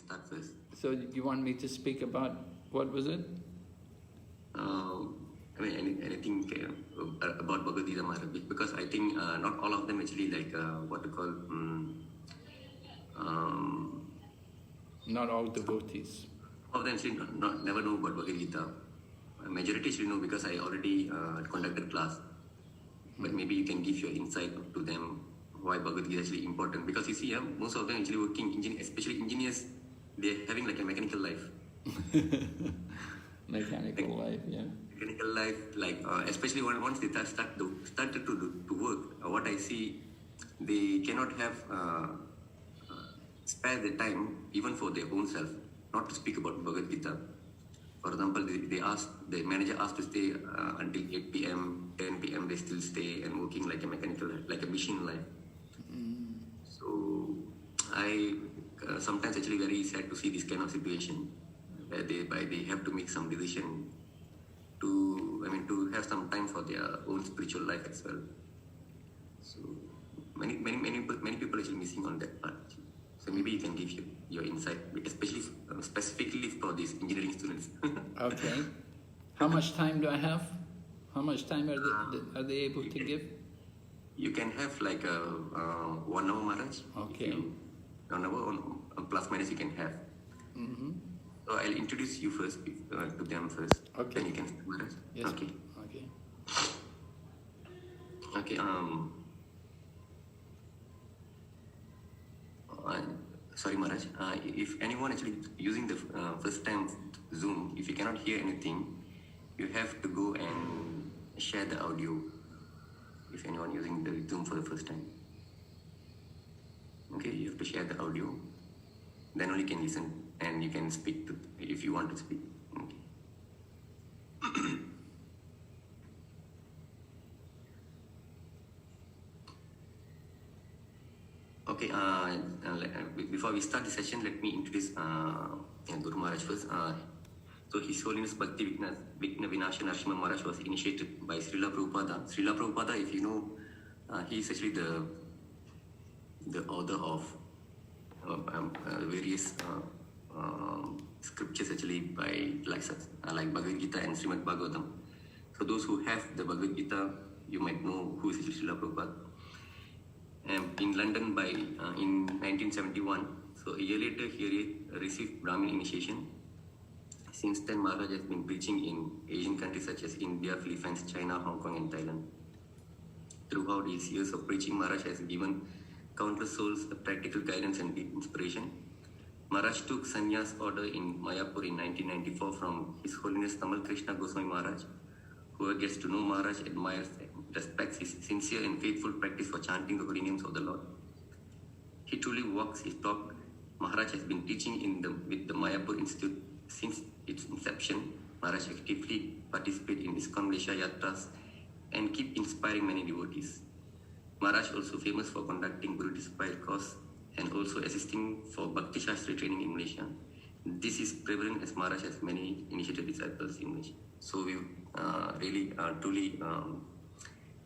start first. So you want me to speak about, what was it? I mean, anything about Bhagavad Gita Maharaj, because I think not all of them actually like what to call. Not all devotees. All of them actually never know about Bhagavad Gita. Majority actually know because I already conducted class. But maybe you can give your insight to them why Bhagavad Gita is actually important. Because you see, most of them actually working, especially engineers, they're having like a mechanical life. Mechanical life, yeah. Mechanical life, like especially once they started to work, what I see, they cannot have spare the time even for their own self, not to speak about Bhagavad Gita. For example, the manager asked to stay until 8 p.m., 10 p.m. They still stay and working like a mechanical, like a machine life. So I sometimes actually very sad to see this kind of situation where they have to make some decision to have some time for their own spiritual life as well. So many people actually missing on that part. So maybe you can give your insight, especially specifically for these engineering students. Okay. How much time do I have? How much time are they able to give? You can have like 1 hour, Maharaj. Okay. 1 hour plus minus you can have. So I'll introduce you first to them first. Okay. Then you can start, Maharaj. Yes. Okay. Okay. Sorry, Maharaj. If anyone actually using the first time Zoom, if you cannot hear anything, you have to go and share the audio. If anyone using the Zoom for the first time, okay, you have to share the audio. Then only can listen and you can speak if you want to speak. Okay. Okay, before we start the session, let me introduce Guru Maharaj first. So His Holiness Bhakti Vigna Vinasha Narasimha Maharaj was initiated by Srila Prabhupada. Srila Prabhupada, if you know, he is actually the author of various scriptures actually by like Bhagavad Gita and Srimad Bhagavatam. So those who have the Bhagavad Gita, you might know who is Srila Prabhupada. In London in 1971. So a year later, he received Brahmin initiation. Since then, Maharaj has been preaching in Asian countries such as India, Philippines, China, Hong Kong, and Thailand. Throughout his years of preaching, Maharaj has given countless souls a practical guidance and deep inspiration. Maharaj took sannyas order in Mayapur in 1994 from His Holiness Tamal Krishna Goswami Maharaj. Whoever gets to know Maharaj admires and respects his sincere and faithful practice for chanting the holy names of the Lord. He truly walks his talk. Maharaj has been teaching with the Mayapur Institute since its inception. Maharaj actively participates in ISKCON Malaysia Yatras and keep inspiring many devotees. Maharaj also famous for conducting Buddhist-inspired course and also assisting for Bhakti Shastri training in Malaysia. This is prevalent as Maharaj has many initiated disciples in Malaysia. So we really truly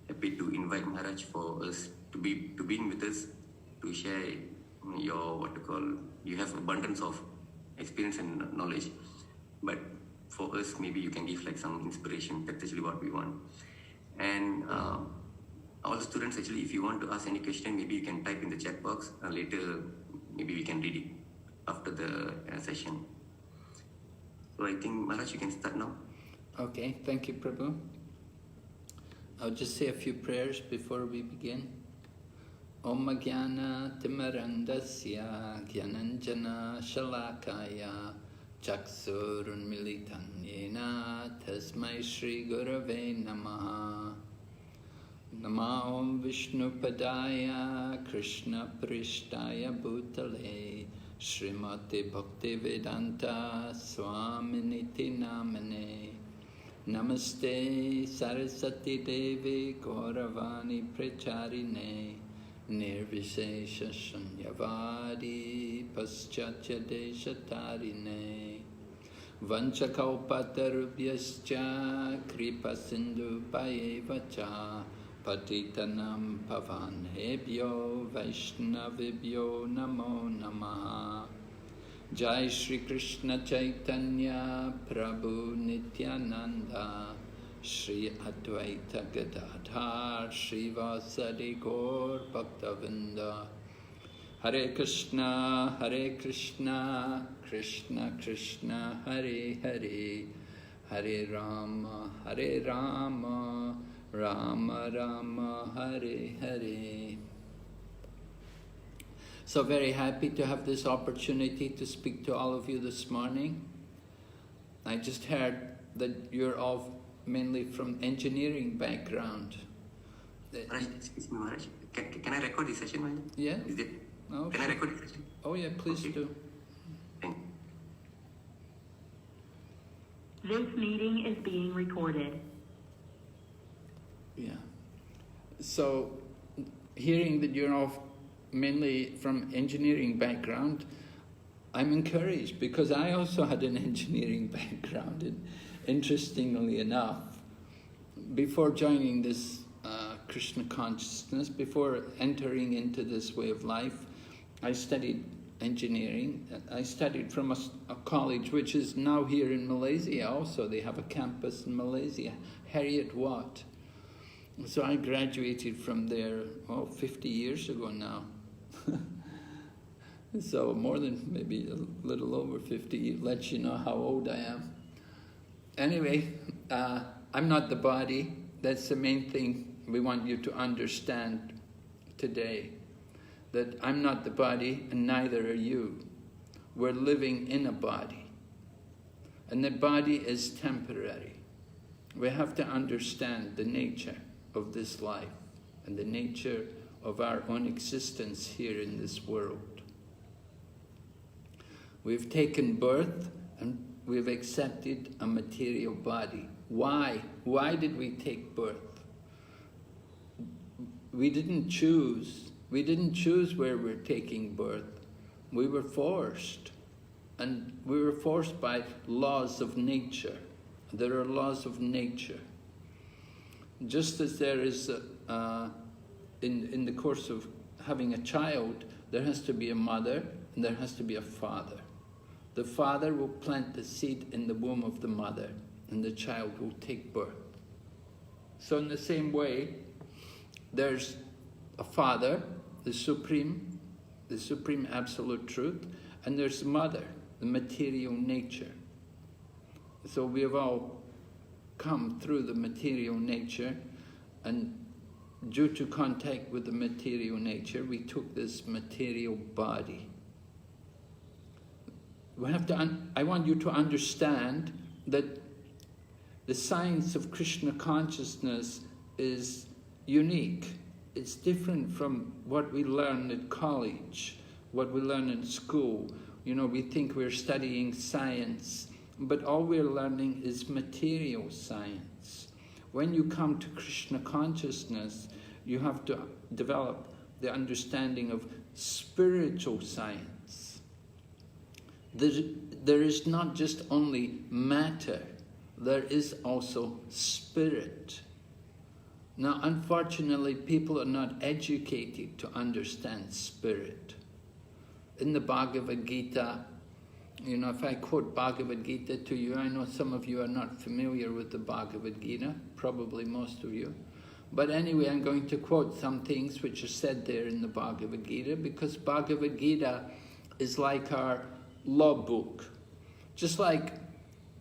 happy to invite Maharaj for us to be with us to share your you have abundance of experience and knowledge, but for us maybe you can give like some inspiration. That's actually what we want. And all the students actually, if you want to ask any question, maybe you can type in the chat box. Later maybe we can read it after the session. So I think Maharaj, you can start now. Okay, thank you, Prabhu. I'll just say a few prayers before we begin. Om Jnana Timarandasya Gyananjana Shalakaya Chaksurunmilitan Yena Tasmai Shri Gurave Namaha. Nama Om Vishnu Padaya Krishna Prishtaya Bhutale Srimati Bhakti Vedanta Swaminiti Namane. Namaste Saraswati Devi Gauravani Pracharine Nirvishesha Shunyavadi Paschatya Deshatarine Vanchakalpatarubhyascha Kripa Sindhu Bhayevacha Patitanam Pavanebhyo Vaishnavibhyo Namo Namaha. Jai Shri Krishna Chaitanya Prabhu Nityananda Shri Advaita Gadadhar Srivasadi Gaur Bhaktavinda Hare Krishna Krishna Krishna Hare Hare Hare Rama Rama Rama Hare Hare. So very happy to have this opportunity to speak to all of you this morning. I just heard that you're all mainly from engineering background. Maharaj, excuse me, Maharaj. Can I record this session, Maharaj? Yeah. Is it? Oh, Can I record this session? Oh yeah, please Okay. do. Thank you. This meeting is being recorded. Yeah. So, hearing that you're all mainly from engineering background, I'm encouraged because I also had an engineering background. And interestingly enough, before joining this Krishna consciousness, before entering into this way of life, I studied engineering. I studied from a college which is now here in Malaysia also. They have a campus in Malaysia, Harriet Watt. So I graduated from there 50 years ago now. So more than maybe a little over 50, lets you know how old I am. Anyway, I'm not the body. That's the main thing we want you to understand today. That I'm not the body and neither are you. We're living in a body. And the body is temporary. We have to understand the nature of this life and the nature of our own existence here in this world. We've taken birth and we've accepted a material body. Why? Why did we take birth? We didn't choose. We didn't choose where we're taking birth. We were forced. And we were forced by laws of nature. There are laws of nature. Just as there is, in the course of having a child, there has to be a mother and there has to be a father. The father will plant the seed in the womb of the mother and the child will take birth. So in the same way, there's a father, the supreme absolute truth, and there's a mother, the material nature. So we have all come through the material nature, and due to contact with the material nature, we took this material body. I want you to understand that the science of Krishna consciousness is unique. It's different from what we learn at college, what we learn in school. You know, we think we're studying science, but all we're learning is material science. When you come to Krishna consciousness, you have to develop the understanding of spiritual science. There is not just only matter, there is also spirit. Now, unfortunately, people are not educated to understand spirit. In the Bhagavad Gita, you know, if I quote Bhagavad Gita to you, I know some of you are not familiar with the Bhagavad Gita, probably most of you. But anyway, I'm going to quote some things which are said there in the Bhagavad Gita, because Bhagavad Gita is like our law book. Just like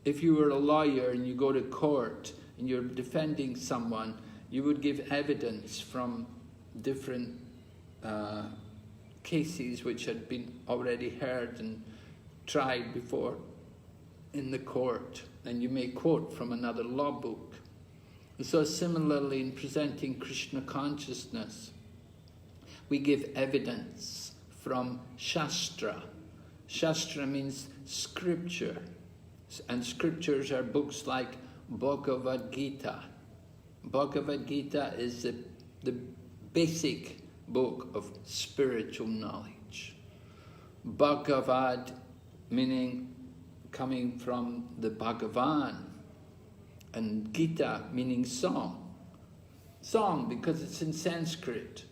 if you were a lawyer and you go to court and you're defending someone, you would give evidence from different cases which had been already heard and tried before in the court, and you may quote from another law book. And so similarly, in presenting Krishna consciousness, we give evidence from Shastra. Shastra means scripture, and scriptures are books like Bhagavad Gita. Bhagavad Gita is the basic book of spiritual knowledge. Bhagavad meaning coming from the Bhagavan, and Gita meaning song. Song because it's in Sanskrit.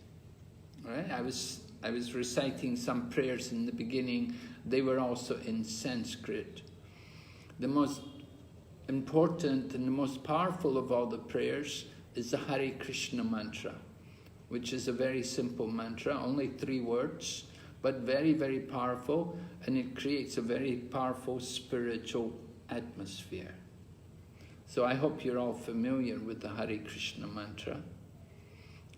Right? I was reciting some prayers in the beginning they were also in Sanskrit. The most important and the most powerful of all the prayers is the Hare Krishna mantra, which is a very simple mantra, only 3 words, but very, very powerful, and it creates a very powerful spiritual atmosphere. So I hope you're all familiar with the Hare Krishna mantra.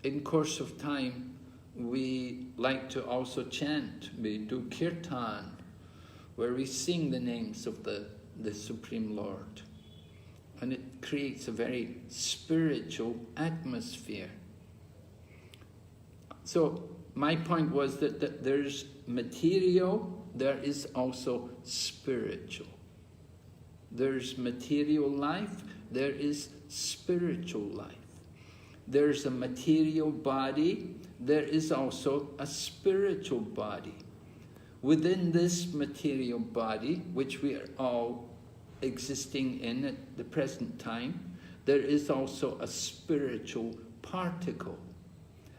In course of time, we like to also chant. We do kirtan, where we sing the names of the Supreme Lord. And it creates a very spiritual atmosphere. So my point was that there's material, there is also spiritual. There's material life, there is spiritual life. There's a material body, there is also a spiritual body. Within this material body, which we are all existing in at the present time, there is also a spiritual particle.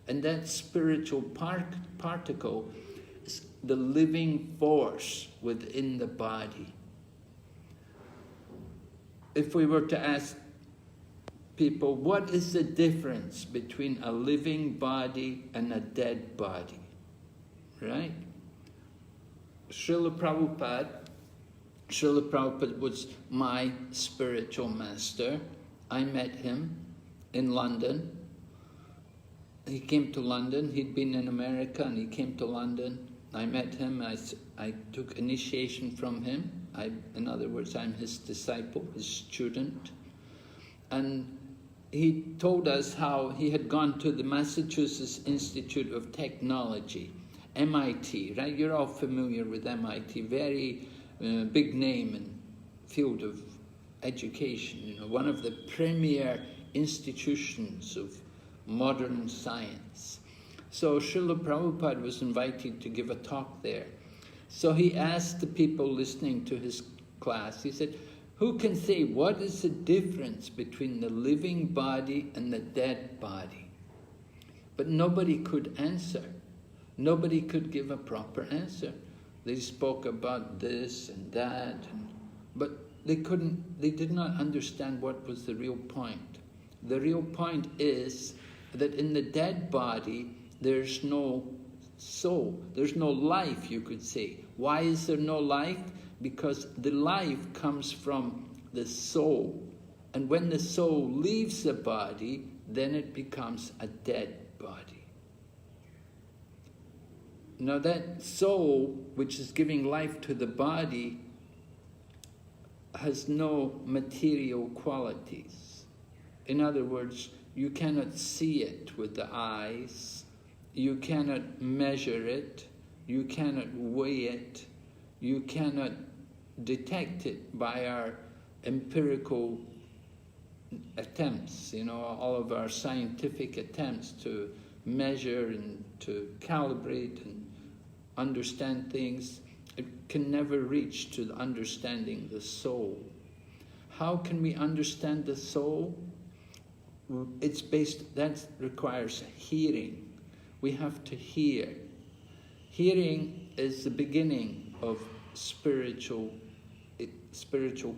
And that spiritual particle is the living force within the body. If we were to ask people, what is the difference between a living body and a dead body? Right? Srila Prabhupada was my spiritual master. I met him in London. He came to London. He'd been in America and he came to London. I met him. I took initiation from him. In other words, I'm his disciple, his student. And he told us how he had gone to the Massachusetts Institute of Technology, MIT, right? You're all familiar with MIT, very big name in field of education, you know, one of the premier institutions of modern science. So Srila Prabhupada was invited to give a talk there. So he asked the people listening to his class, he said, who can say what is the difference between the living body and the dead body? But nobody could answer. Nobody could give a proper answer. They spoke about this and that, but they did not understand what was the real point. The real point is that in the dead body, there's no soul, there's no life, you could say. Why is there no life? Because the life comes from the soul. And when the soul leaves the body, then it becomes a dead body. Now that soul, which is giving life to the body, has no material qualities. In other words, you cannot see it with the eyes, you cannot measure it, you cannot weigh it, you cannot detect it by our empirical attempts, you know, all of our scientific attempts to measure and to calibrate and understand things. It can never reach to understanding the soul. How can we understand the soul? That requires hearing. We have to hear. Hearing is the beginning of spiritual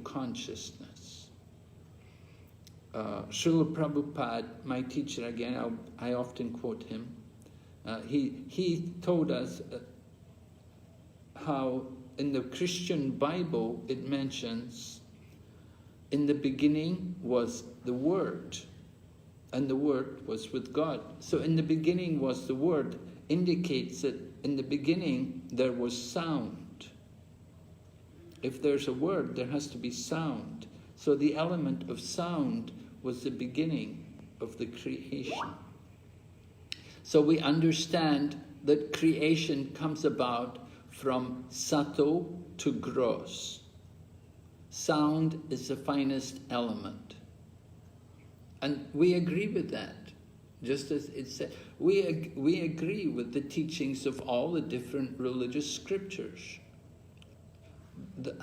consciousness. Srila Prabhupada, my teacher again, I often quote him, he told us how in the Christian Bible it mentions, in the beginning was the Word, and the Word was with God. So in the beginning was the Word indicates that in the beginning there was sound. If there's a word, there has to be sound. So the element of sound was the beginning of the creation. So we understand that creation comes about from subtle to gross. Sound is the finest element. And we agree with that. Just as it said, we agree with the teachings of all the different religious scriptures.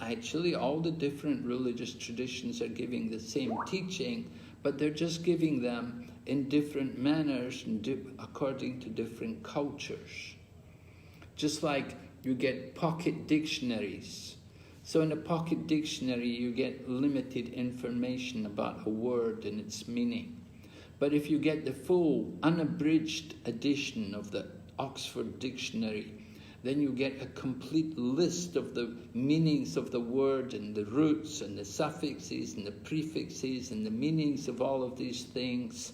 Actually, all the different religious traditions are giving the same teaching, but they're just giving them in different manners and according to different cultures. Just like you get pocket dictionaries. So in a pocket dictionary, you get limited information about a word and its meaning. But if you get the full, unabridged edition of the Oxford Dictionary, then you get a complete list of the meanings of the word and the roots and the suffixes and the prefixes and the meanings of all of these things.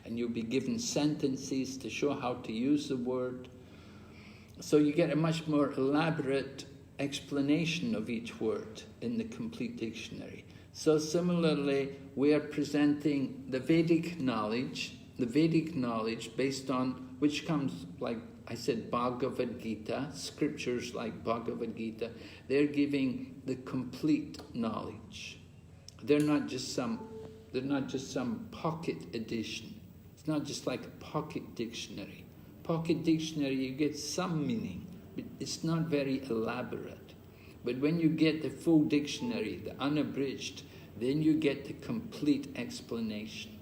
And you'll be given sentences to show how to use the word. So you get a much more elaborate explanation of each word in the complete dictionary. So similarly, we are presenting the Vedic knowledge based on, which comes, like I said, Bhagavad Gita, scriptures like Bhagavad Gita. They're giving the complete knowledge. They're not just some pocket edition. It's not just like a pocket dictionary. Pocket dictionary, you get some meaning, but it's not very elaborate. But when you get the full dictionary, the unabridged, then you get the complete explanation.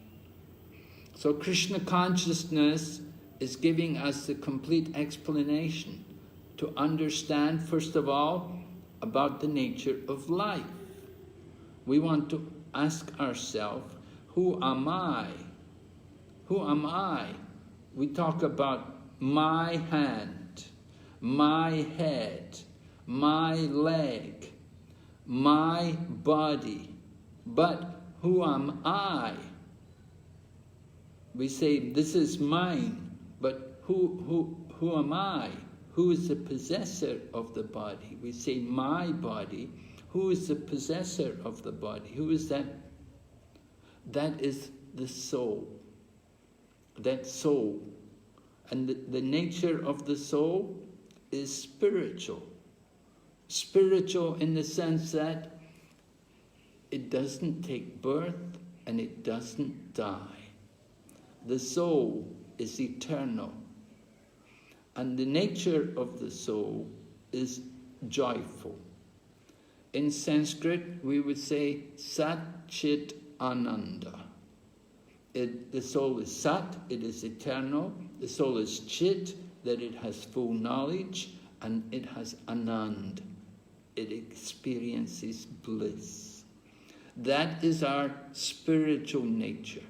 So Krishna consciousness is giving us the complete explanation to understand, first of all, about the nature of life. We want to ask ourselves, who am I? Who am I? We talk about my hand, my head, my leg, my body. But who am I? We say, this is mine, but who am I? Who is the possessor of the body? We say, my body. Who is the possessor of the body? Who is that? That is the soul. That soul. And the nature of the soul is spiritual. Spiritual in the sense that it doesn't take birth and it doesn't die. The soul is eternal. And the nature of the soul is joyful. In Sanskrit, we would say Sat Chit Ananda. The soul is Sat, it is eternal. The soul is Chit, that it has full knowledge, and it has Anand. It experiences bliss. That is our spiritual nature.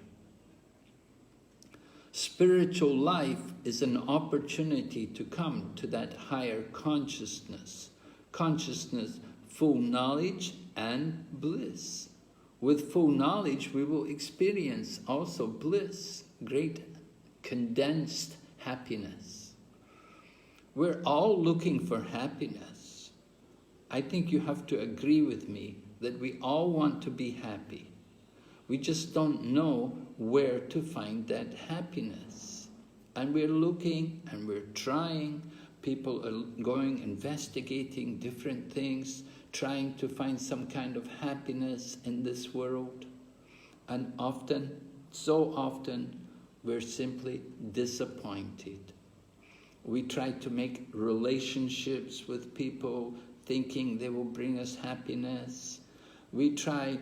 Spiritual life is an opportunity to come to that higher consciousness. Consciousness, full knowledge and bliss. With full knowledge, we will experience also bliss, great condensed happiness. We're all looking for happiness. I think you have to agree with me that we all want to be happy. We just don't know where to find that happiness. And we're looking and we're trying. People are going, investigating different things, trying to find some kind of happiness in this world. And often, so often, we're simply disappointed. We try to make relationships with people, thinking they will bring us happiness. We try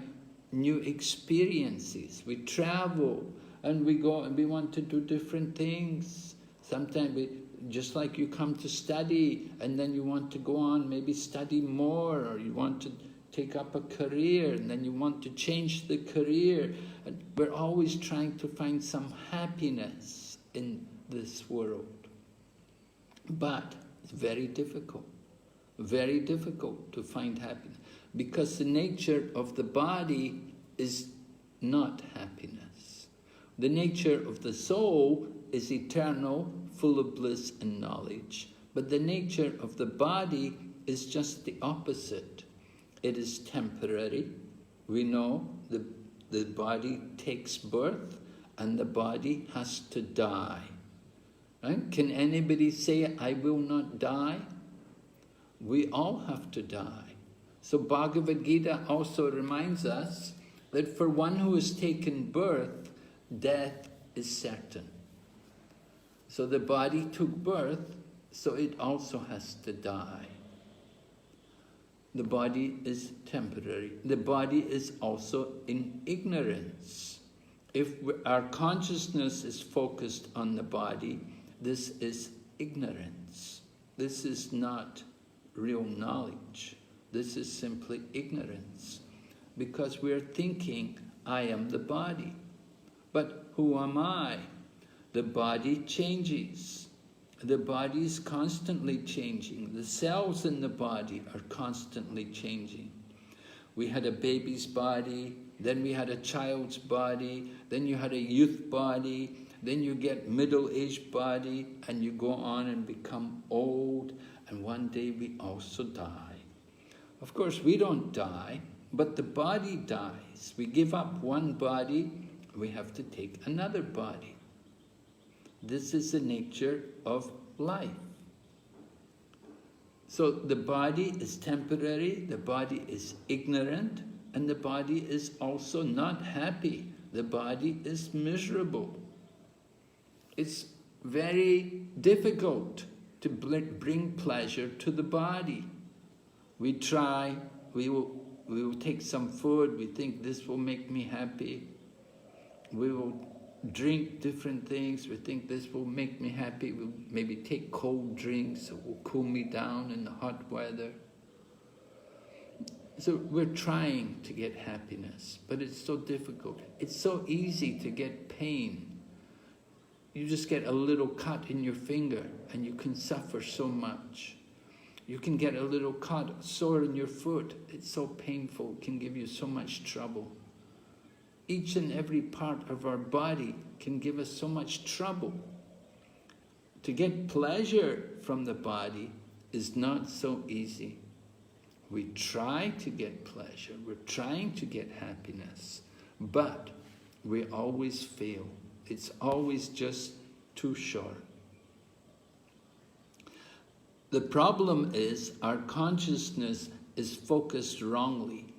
new experiences. We travel and we go and we want to do different things. Sometimes just like you come to study and then you want to go on, maybe study more, or you want to take up a career and then you want to change the career. And we're always trying to find some happiness in this world. But it's very difficult to find happiness, because the nature of the body is not happiness. The nature of the soul is eternal, full of bliss and knowledge. But the nature of the body is just the opposite. It is temporary. We know the body takes birth and the body has to die. Right? Can anybody say, I will not die? We all have to die. So Bhagavad Gita also reminds us that for one who has taken birth, death is certain. So the body took birth, so it also has to die. The body is temporary. The body is also in ignorance. If our consciousness is focused on the body, this is ignorance. This is not real knowledge. This is simply ignorance, because we're thinking, I am the body. But who am I? The body changes. The body is constantly changing. The cells in the body are constantly changing. We had a baby's body, then we had a child's body, then you had a youth body, then you get middle-aged body, and you go on and become old, and one day we also die. Of course, we don't die, but the body dies. We give up one body, we have to take another body. This is the nature of life. So the body is temporary, the body is ignorant, and the body is also not happy. The body is miserable. It's very difficult to bring pleasure to the body. We try, we will take some food, we think this will make me happy. We will drink different things, we think this will make me happy. We'll maybe take cold drinks, it will cool me down in the hot weather. So we're trying to get happiness, but it's so difficult. It's so easy to get pain. You just get a little cut in your finger and you can suffer so much. You can get a little cut, sore in your foot. It's so painful, it can give you so much trouble. Each and every part of our body can give us so much trouble. To get pleasure from the body is not so easy. We try to get pleasure, we're trying to get happiness, but we always fail. It's always just too short. The problem is our consciousness is focused wrongly,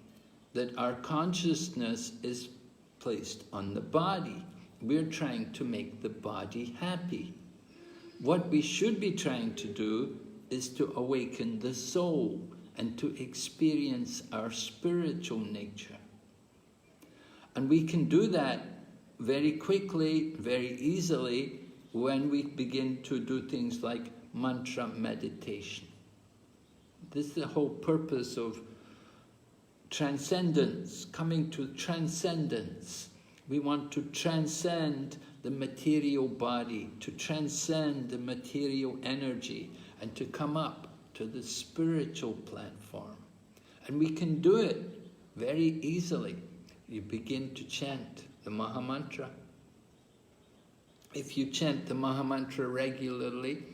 that our consciousness is placed on the body. We're trying to make the body happy. What we should be trying to do is to awaken the soul and to experience our spiritual nature. And we can do that very quickly, very easily, when we begin to do things like mantra meditation. This is the whole purpose of transcendence, coming to transcendence. We want to transcend the material body, to transcend the material energy, and to come up to the spiritual platform. And we can do it very easily. You begin to chant the Maha Mantra. If you chant the Maha Mantra regularly,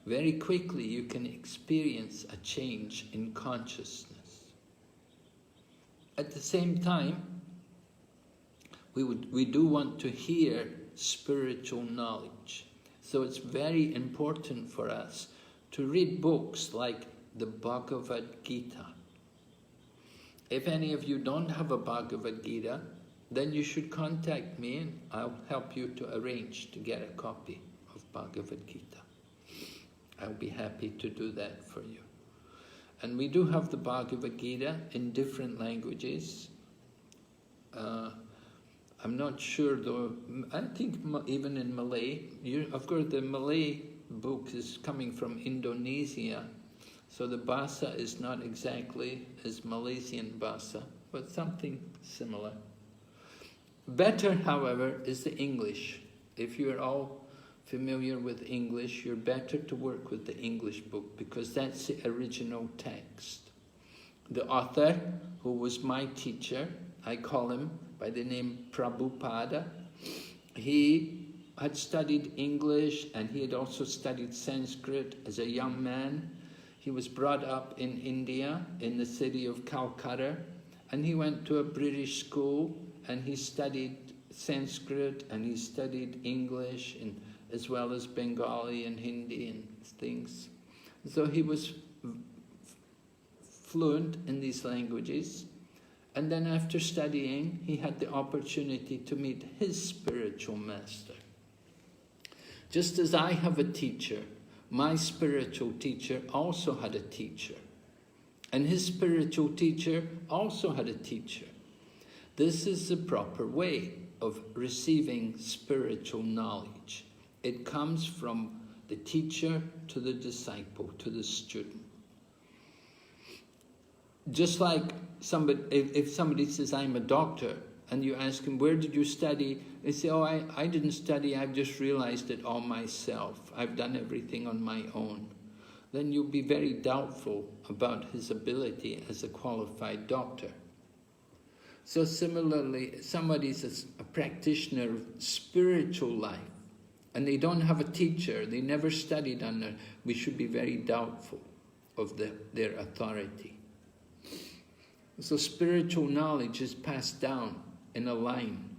very quickly you can experience a change in consciousness. At the same time, we do want to hear spiritual knowledge. So it's very important for us to read books like the Bhagavad Gita. If any of you don't have a Bhagavad Gita, then you should contact me and I'll help you to arrange to get a copy of Bhagavad Gita. I'll be happy to do that for you. And we do have the Bhagavad Gita in different languages. I'm not sure though, I think even in Malay, of course the Malay book is coming from Indonesia, so the Bahasa is not exactly as Malaysian Bahasa, but something similar. Better, however, is the English. If you're all familiar with English, you're better to work with the English book because that's the original text. The author, who was my teacher, I call him by the name Prabhupada, he had studied English and he had also studied Sanskrit as a young man. He was brought up in India, in the city of Calcutta, and he went to a British school and he studied Sanskrit and he studied English and as well as Bengali and Hindi and things. So he was fluent in these languages. And then after studying, he had the opportunity to meet his spiritual master. Just as I have a teacher, my spiritual teacher also had a teacher. And his spiritual teacher also had a teacher. This is the proper way of receiving spiritual knowledge. It comes from the teacher to the disciple, to the student. Just like somebody, if somebody says, I'm a doctor, and you ask him, where did you study? They say, oh, I didn't study, I've just realized it all myself. I've done everything on my own. Then you'll be very doubtful about his ability as a qualified doctor. So similarly, somebody's a practitioner of spiritual life, and they don't have a teacher, they never studied under, we should be very doubtful of their authority. So spiritual knowledge is passed down in a line,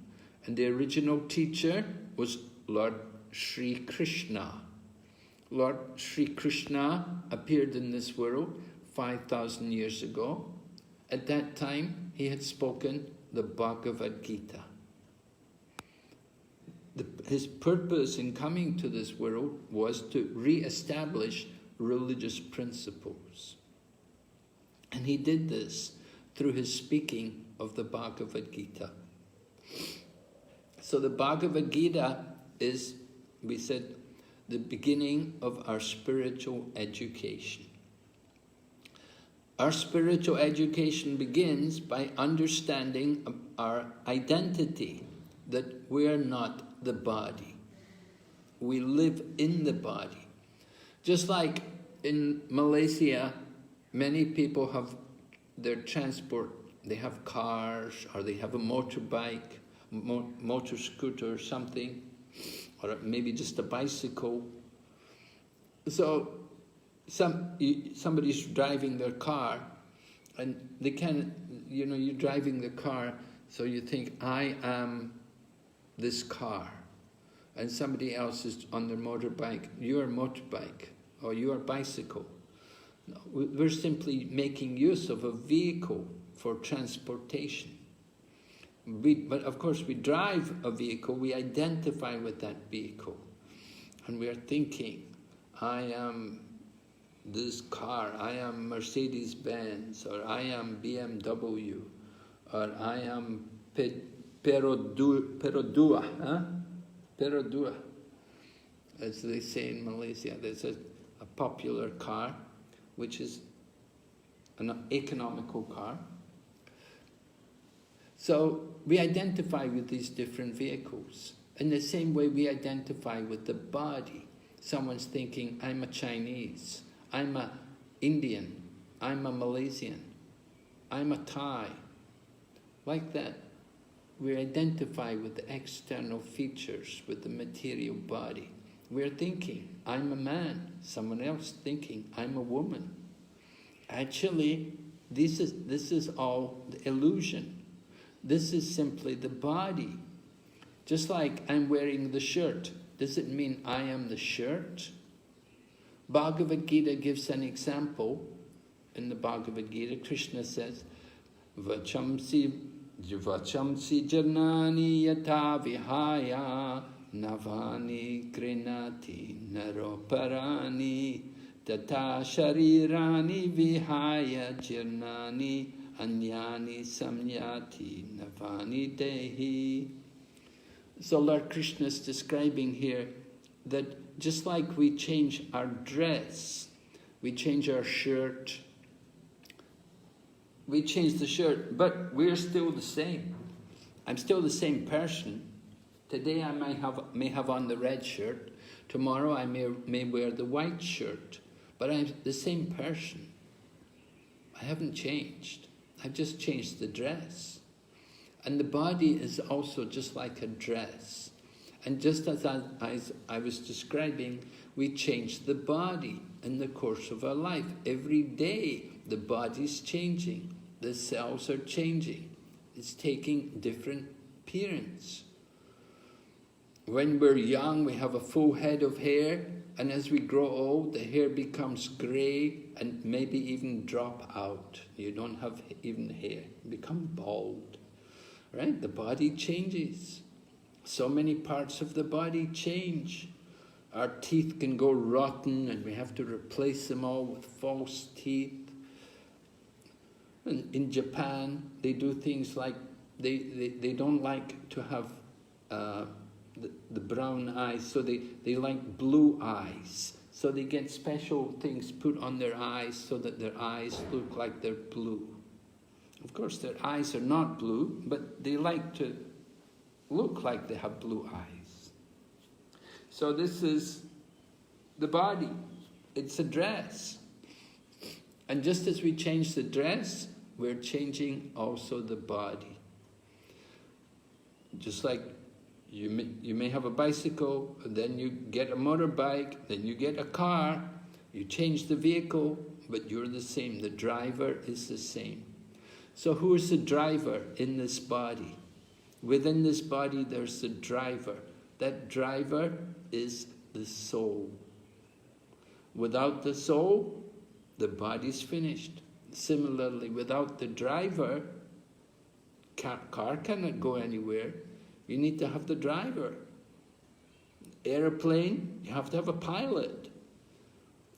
and the original teacher was Lord Sri Krishna. Lord Sri Krishna appeared in this world 5,000 years ago. At that time, he had spoken the Bhagavad Gita. His purpose in coming to this world was to re-establish religious principles. And he did this through his speaking of the Bhagavad Gita. So the Bhagavad Gita is, we said, the beginning of our spiritual education. Our spiritual education begins by understanding our identity, that we are not the body. We live in the body. Just like in Malaysia, many people have their transport, they have cars, or they have a motorbike, motor scooter or something, or maybe just a bicycle. So somebody's driving their car, and they can, you're driving the car, so you think, I am this car. And somebody else is on their motorbike, you're a motorbike, or you're a bicycle. No, we're simply making use of a vehicle for transportation. But of course we drive a vehicle, we identify with that vehicle. And we are thinking, I am this car, I am Mercedes-Benz, or I am BMW, or I am Perodua, Perodua, as they say in Malaysia. There's a popular car, which is an economical car. So we identify with these different vehicles. In the same way we identify with the body. Someone's thinking, I'm a Chinese, I'm a Indian, I'm a Malaysian, I'm a Thai. Like that, we identify with the external features, with the material body. We're thinking, I'm a man. Someone else thinking, I'm a woman. Actually, this is all the illusion. This is simply the body. Just like I'm wearing the shirt. Does it mean I am the shirt? Bhagavad Gita gives an example. In the Bhagavad Gita, Krishna says, Vachamsi janani yata vihaya navani grinati naroparani tata sharirani vihaya jirnani anyani samyati navani dehi. So Lord Krishna is describing here that just like we change our dress, we change our shirt, we change the shirt, but we're still the same. I'm still the same person. Today I may have on the red shirt. Tomorrow I may wear the white shirt. But I'm the same person. I haven't changed. I've just changed the dress. And the body is also just like a dress. And just as I was describing, we change the body in the course of our life. Every day the body's changing. The cells are changing. It's taking different appearance. When we're young, we have a full head of hair, and as we grow old, the hair becomes grey and maybe even drop out. You don't have even hair. You become bald. Right? The body changes. So many parts of the body change. Our teeth can go rotten and we have to replace them all with false teeth. And in Japan, they do things like, they don't like to have the brown eyes, so they like blue eyes. So they get special things put on their eyes so that their eyes look like they're blue. Of course, their eyes are not blue, but they like to look like they have blue eyes. So this is the body. It's a dress. And just as we change the dress, we're changing also the body. Just like you may have a bicycle, and then you get a motorbike, then you get a car, you change the vehicle, but you're the same. The driver is the same. So who is the driver in this body? Within this body there's the driver. That driver is the soul. Without the soul, the body's finished. Similarly, without the driver, car cannot go anywhere. You need to have the driver. Airplane, you have to have a pilot.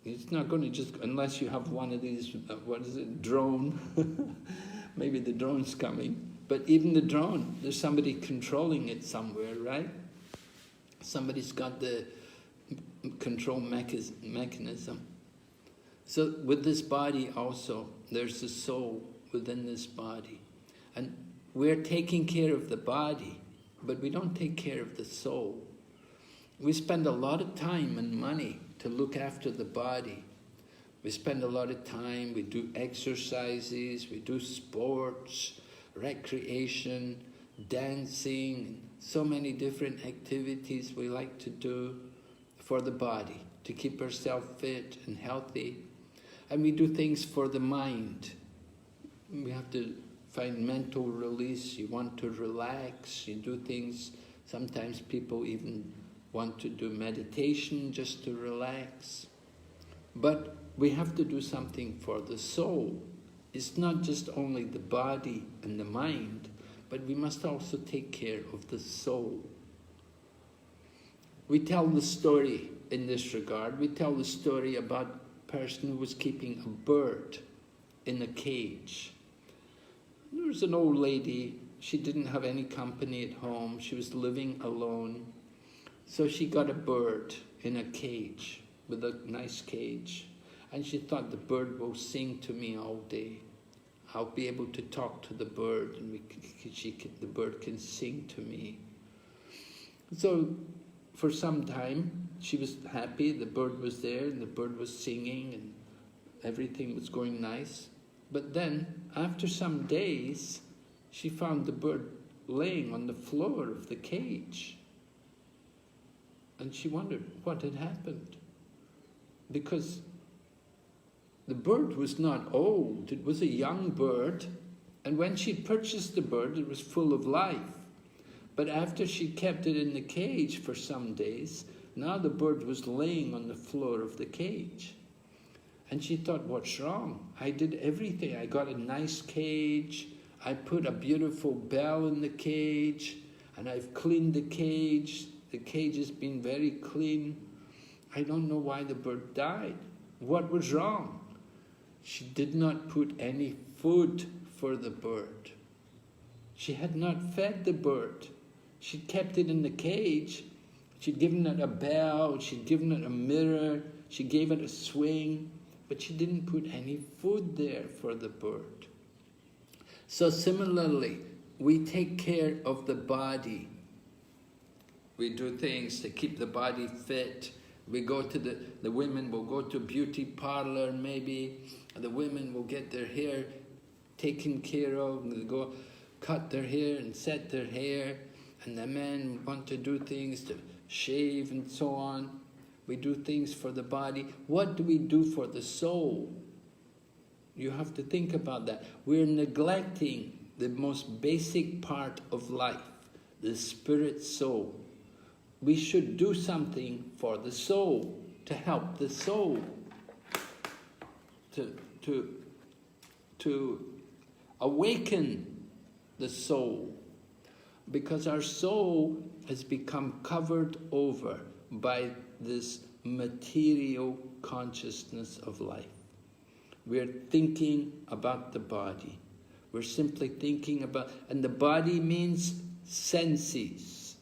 It's not going to just, unless you have one of these, what is it, drone. Maybe the drone's coming. But even the drone, there's somebody controlling it somewhere, right? Somebody's got the control mechanism. So with this body also, there's the soul within this body. And we're taking care of the body, but we don't take care of the soul. We spend a lot of time and money to look after the body. We spend a lot of time, we do exercises, we do sports, recreation, dancing, so many different activities we like to do for the body, to keep ourselves fit and healthy. And we do things for the mind. We have to find mental release. You want to relax, you do things. Sometimes people even want to do meditation just to relax. But we have to do something for the soul. It's not just only the body and the mind, but we must also take care of the soul. We tell the story in this regard. We tell the story about a person who was keeping a bird in a cage. There was an old lady. She didn't have any company at home. She was living alone. So she got a bird in a cage, with a nice cage. And she thought, the bird will sing to me all day. I'll be able to talk to the bird, and the bird can sing to me. So for some time, she was happy. The bird was there, and the bird was singing, and everything was going nice. But then, after some days, she found the bird laying on the floor of the cage. And she wondered what had happened. Because the bird was not old, it was a young bird, and when she purchased the bird, it was full of life. But after she kept it in the cage for some days, now the bird was laying on the floor of the cage. And she thought, what's wrong? I did everything. I got a nice cage, I put a beautiful bell in the cage, and I've cleaned the cage. The cage has been very clean. I don't know why the bird died. What was wrong? She did not put any food for the bird. She had not fed the bird. She kept it in the cage. She'd given it a bell, she'd given it a mirror, she gave it a swing, but she didn't put any food there for the bird. So similarly, we take care of the body. We do things to keep the body fit. We go to the women will go to a beauty parlor maybe, and the women will get their hair taken care of, and they go cut their hair and set their hair, and the men want to do things to shave and so on. We do things for the body. What do we do for the soul? You have to think about that. We're neglecting the most basic part of life, the spirit soul. We should do something for the soul, to help the soul, to awaken the soul, because our soul has become covered over by this material consciousness of life. We're thinking about the body. We're simply thinking about, and the body means senses.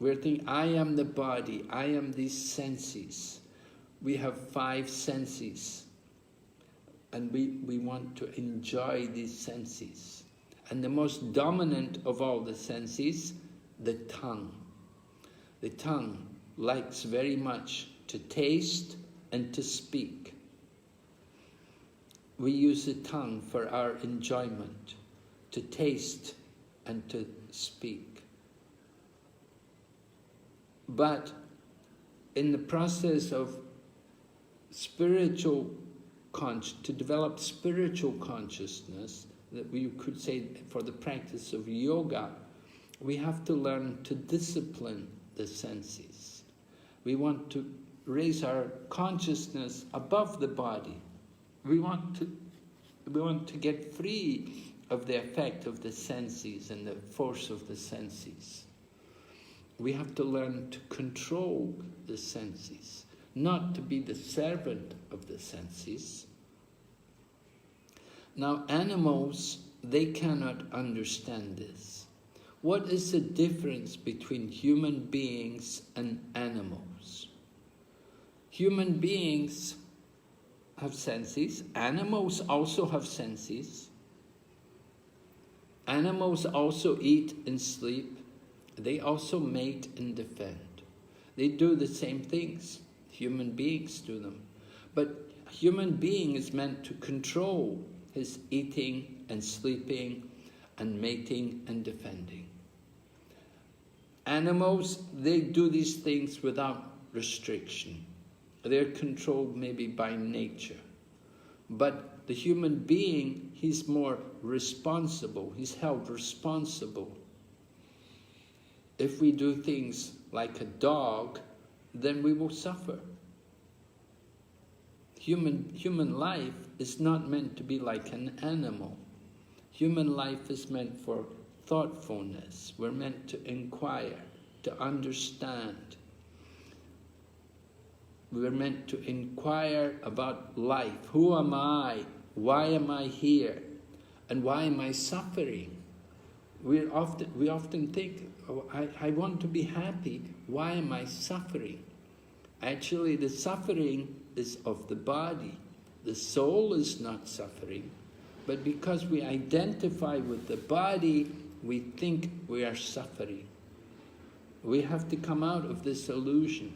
We're thinking, I am the body, I am these senses. We have 5 senses, and we want to enjoy these senses. And the most dominant of all the senses, the tongue. The tongue likes very much to taste and to speak. We use the tongue for our enjoyment, to taste and to speak. But in the process of to develop spiritual consciousness, that we could say for the practice of yoga, we have to learn to discipline the senses. We want to raise our consciousness above the body. We want to get free of the effect of the senses and the force of the senses. We have to learn to control the senses, not to be the servant of the senses. Now, animals, they cannot understand this. What is the difference between human beings and animals? Human beings have senses. Animals also have senses. Animals also eat and sleep. They also mate and defend. They do the same things. Human beings do them. But a human being is meant to control his eating and sleeping and mating and defending. Animals, they do these things without restriction. They're controlled maybe by nature. But the human being, he's more responsible. He's held responsible. If we do things like a dog, then we will suffer. Human life is not meant to be like an animal. Human life is meant for thoughtfulness. We're meant to inquire, to understand. We're meant to inquire about life. Who am I? Why am I here? And why am I suffering? We often think, oh, I want to be happy. Why am I suffering? Actually, the suffering is of the body. The soul is not suffering. But because we identify with the body, we think we are suffering. We have to come out of this illusion.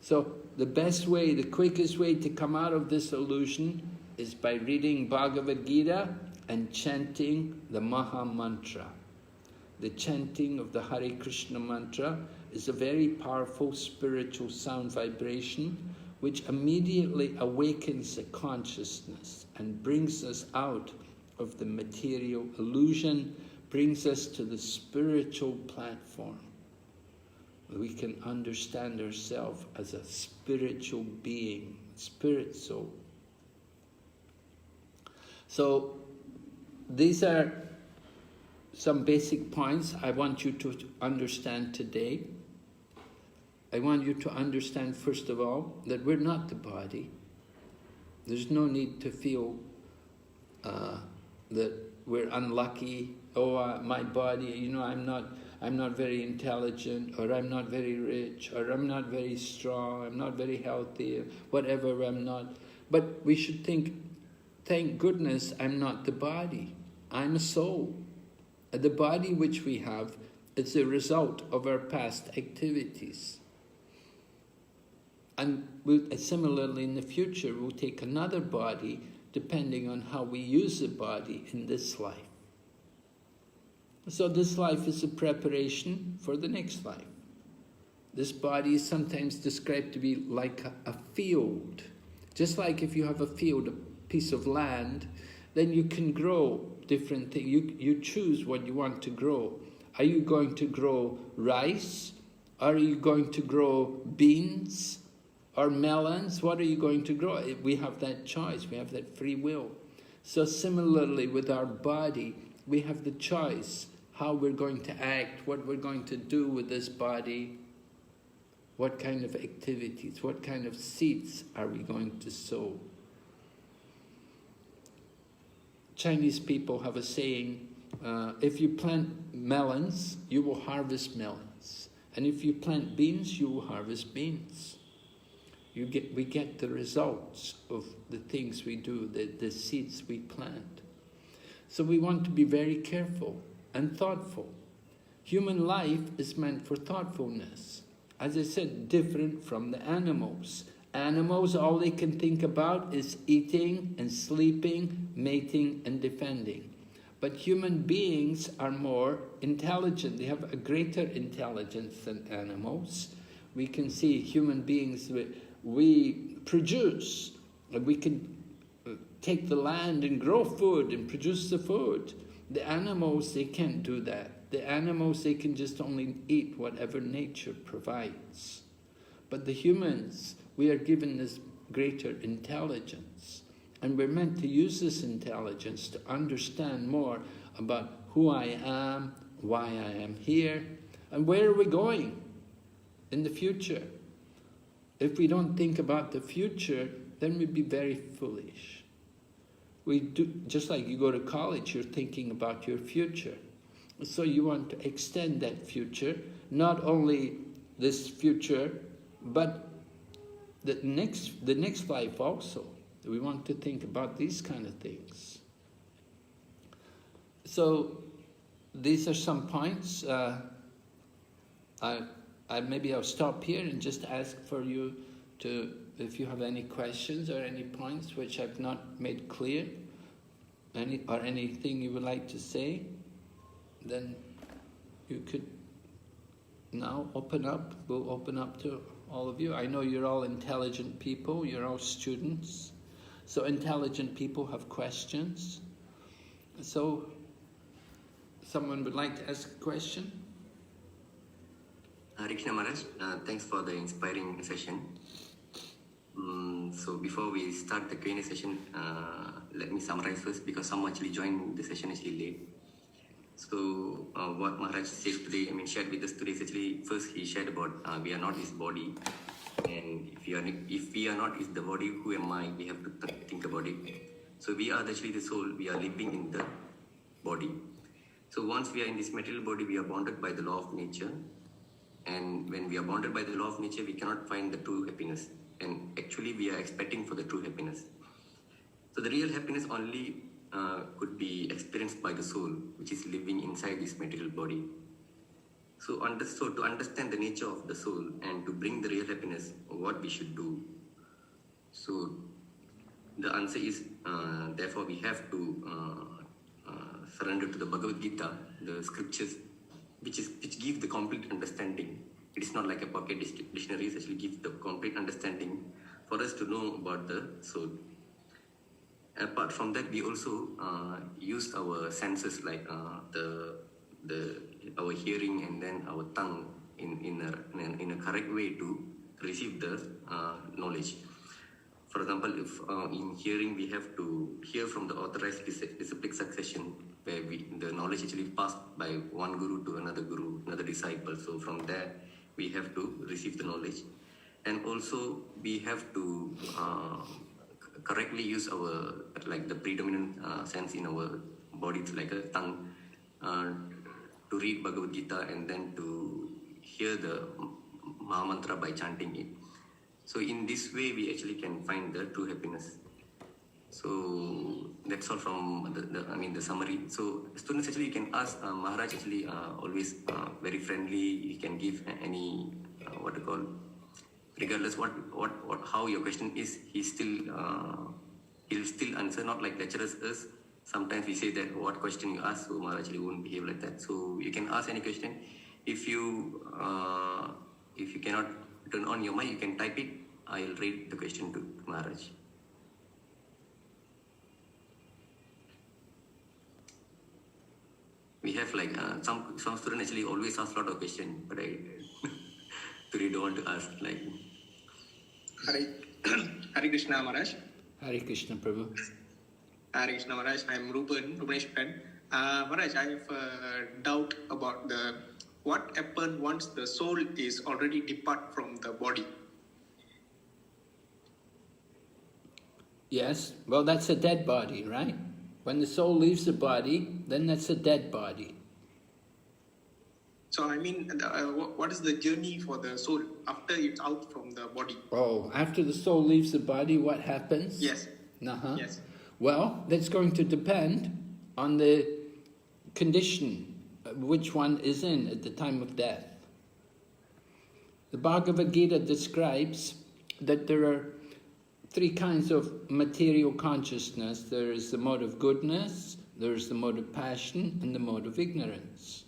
So the best way, the quickest way to come out of this illusion is by reading Bhagavad Gita and chanting the Maha Mantra. The chanting of the Hare Krishna mantra is a very powerful spiritual sound vibration which immediately awakens the consciousness and brings us out of the material illusion, brings us to the spiritual platform. We can understand ourselves as a spiritual being, spirit soul. So these are some basic points I want you to understand today. I want you to understand, first of all, that we're not the body. There's no need to feel that we're unlucky. Oh, my body, I'm not very intelligent, or I'm not very rich, or I'm not very strong, I'm not very healthy, whatever I'm not. But we should think, thank goodness I'm not the body. I'm a soul. The body which we have is the result of our past activities. And similarly in the future, we'll take another body depending on how we use the body in this life. So this life is a preparation for the next life. This body is sometimes described to be like a field. Just like if you have a field, a piece of land, then you can grow different things. You choose what you want to grow. Are you going to grow rice? Are you going to grow beans or melons? What are you going to grow? We have that choice. We have that free will. So similarly with our body, we have the choice how we're going to act, what we're going to do with this body, what kind of activities, what kind of seeds are we going to sow. Chinese people have a saying, if you plant melons, you will harvest melons. And if you plant beans, you will harvest beans. We get the results of the things we do, the seeds we plant. So we want to be very careful and thoughtful. Human life is meant for thoughtfulness. As I said, different from the animals. Animals, all they can think about is eating and sleeping, mating and defending. But human beings are more intelligent. They have a greater intelligence than animals. We can see human beings, we produce. We can take the land and grow food and produce the food. The animals, they can't do that. The animals, they can just only eat whatever nature provides. But the humans, we are given this greater intelligence. And we're meant to use this intelligence to understand more about who I am, why I am here, and where are we going in the future. If we don't think about the future, then we'd be very foolish. We do, just like you go to college, you're thinking about your future. So you want to extend that future, not only this future, but the next life also. We want to think about these kind of things. So these are some points. Maybe I'll stop here and just ask for you to, if you have any questions or any points which I've not made clear, or anything you would like to say, then you could now open up. We'll open up to all of you. I know you're all intelligent people, you're all students. So intelligent people have questions. So someone would like to ask a question? Hare Krishna Maharaj, thanks for the inspiring session. So before we start the Q&A session, let me summarize first, because some actually joined the session actually late. So what Maharaj said today, shared with us today is actually, first he shared about we are not his body. And if we are not is the body, who am I? We have to think about it. So we are actually the soul. We are living in the body. So once we are in this material body, we are bonded by the law of nature. And when we are bonded by the law of nature, we cannot find the true happiness. And actually, we are expecting for the true happiness. So the real happiness only could be experienced by the soul, which is living inside this material body. So to understand the nature of the soul and to bring the real happiness, what we should do. So the answer is, therefore we have to surrender to the Bhagavad Gita, the scriptures, which give the complete understanding. It is not like a pocket dictionary, it actually gives the complete understanding for us to know about the soul. Apart from that, we also use our senses, like our hearing and then our tongue in a correct way to receive the knowledge. For example, if in hearing we have to hear from the authorized disciplic succession, where the knowledge actually passed by one guru to another guru, another disciple. So from there we have to receive the knowledge, and also we have to correctly use our the predominant sense in our bodies, like a tongue, to read Bhagavad Gita and then to hear the Mahamantra by chanting it. So in this way, we actually can find the true happiness. So that's all from the summary. So students actually can ask Maharaj, actually always very friendly. He can give any regardless how your question is, he'll still answer, not like lecturers us. Sometimes we say that what question you ask, so Maharaj actually won't behave like that. So you can ask any question. If you cannot turn on your mic, you can type it. I'll read the question to Maharaj. We have some students actually always ask a lot of questions, but I really don't want to ask Hare Krishna Maharaj. Hare Krishna Prabhu. Hare Krishna Maharaj. I am Rupesh friend. Maharaj, I have a doubt about what happens once the soul is already depart from the body. Yes, well, that's a dead body, right? When the soul leaves the body, then that's a dead body. So what is the journey for the soul after it's out from the body? Oh, after the soul leaves the body, what happens? Yes. Uh-huh. Yes. Well, that's going to depend on the condition which one is in at the time of death. The Bhagavad Gita describes that there are three kinds of material consciousness. There is the mode of goodness, there is the mode of passion, and the mode of ignorance.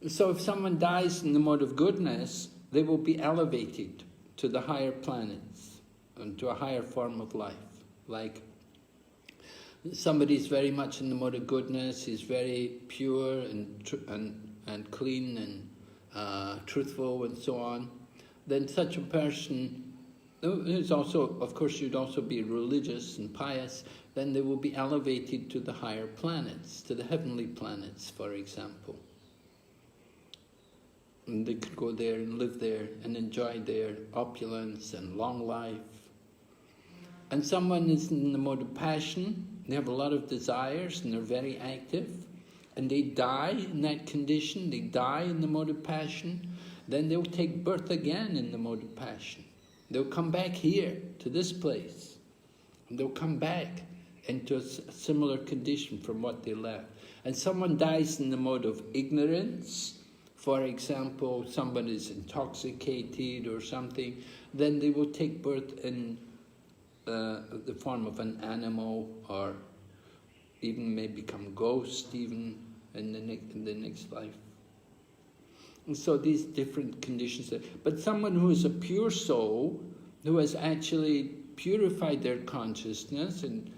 So if someone dies in the mode of goodness, they will be elevated to the higher planets and to a higher form of life. Like somebody's very much in the mode of goodness, he's very pure and clean and truthful and so on, then such a person is also, of course, should also be religious and pious, then they will be elevated to the higher planets, to the heavenly planets, for example. And they could go there and live there and enjoy their opulence and long life. And someone is in the mode of passion, they have a lot of desires and they're very active, and they die in that condition, they die in the mode of passion, then they'll take birth again in the mode of passion. They'll come back here, to this place, and they'll come back into a similar condition from what they left. And someone dies in the mode of ignorance, for example, someone is intoxicated or something, then they will take birth in the form of an animal, or even may become ghost even in the next life. And so these different conditions. But someone who is a pure soul, who has actually purified their consciousness and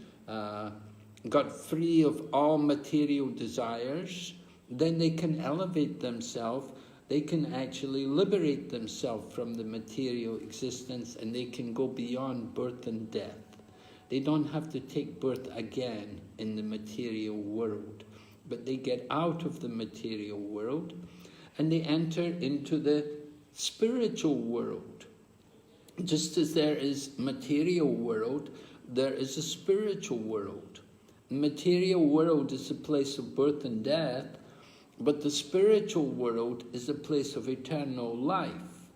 got free of all material desires, then they can elevate themselves, they can actually liberate themselves from the material existence, and they can go beyond birth and death. They don't have to take birth again in the material world, but they get out of the material world and they enter into the spiritual world. Just as there is material world, there is a spiritual world. The material world is a place of birth and death, but the spiritual world is a place of eternal life,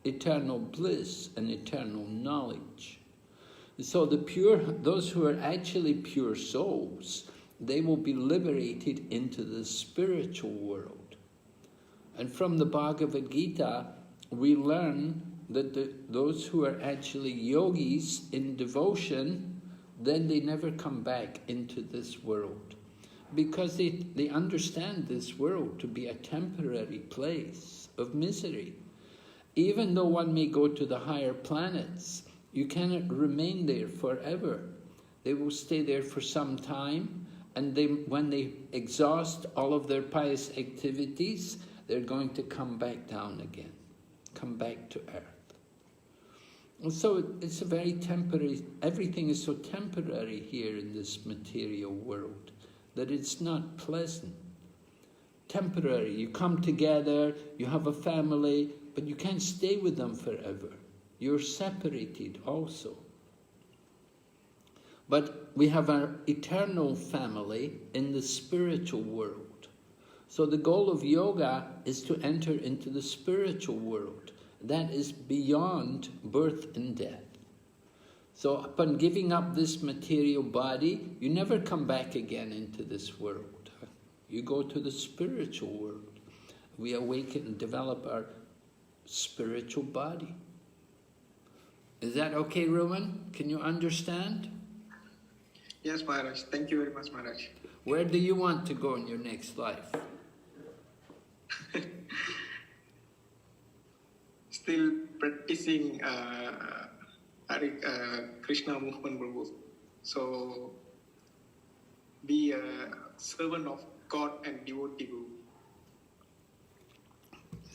eternal bliss, and eternal knowledge. So those who are actually pure souls, they will be liberated into the spiritual world. And from the Bhagavad Gita, we learn that those who are actually yogis in devotion, then they never come back into this world, because they understand this world to be a temporary place of misery. Even though one may go to the higher planets, you cannot remain there forever. They will stay there for some time, and when they exhaust all of their pious activities, they're going to come back down again, come back to earth. And so it's a very temporary, everything is so temporary here in this material world that it's not pleasant. Temporary, you come together, you have a family, but you can't stay with them forever. You're separated also. But we have our eternal family in the spiritual world. So the goal of yoga is to enter into the spiritual world. That is beyond birth and death. So upon giving up this material body, you never come back again into this world. You go to the spiritual world. We awaken and develop our spiritual body. Is that okay, Roman? Can you understand? Yes, Maharaj. Thank you very much, Maharaj. Where do you want to go in your next life? Still practicing Krishna movement group. So, be a servant of God and devotee group.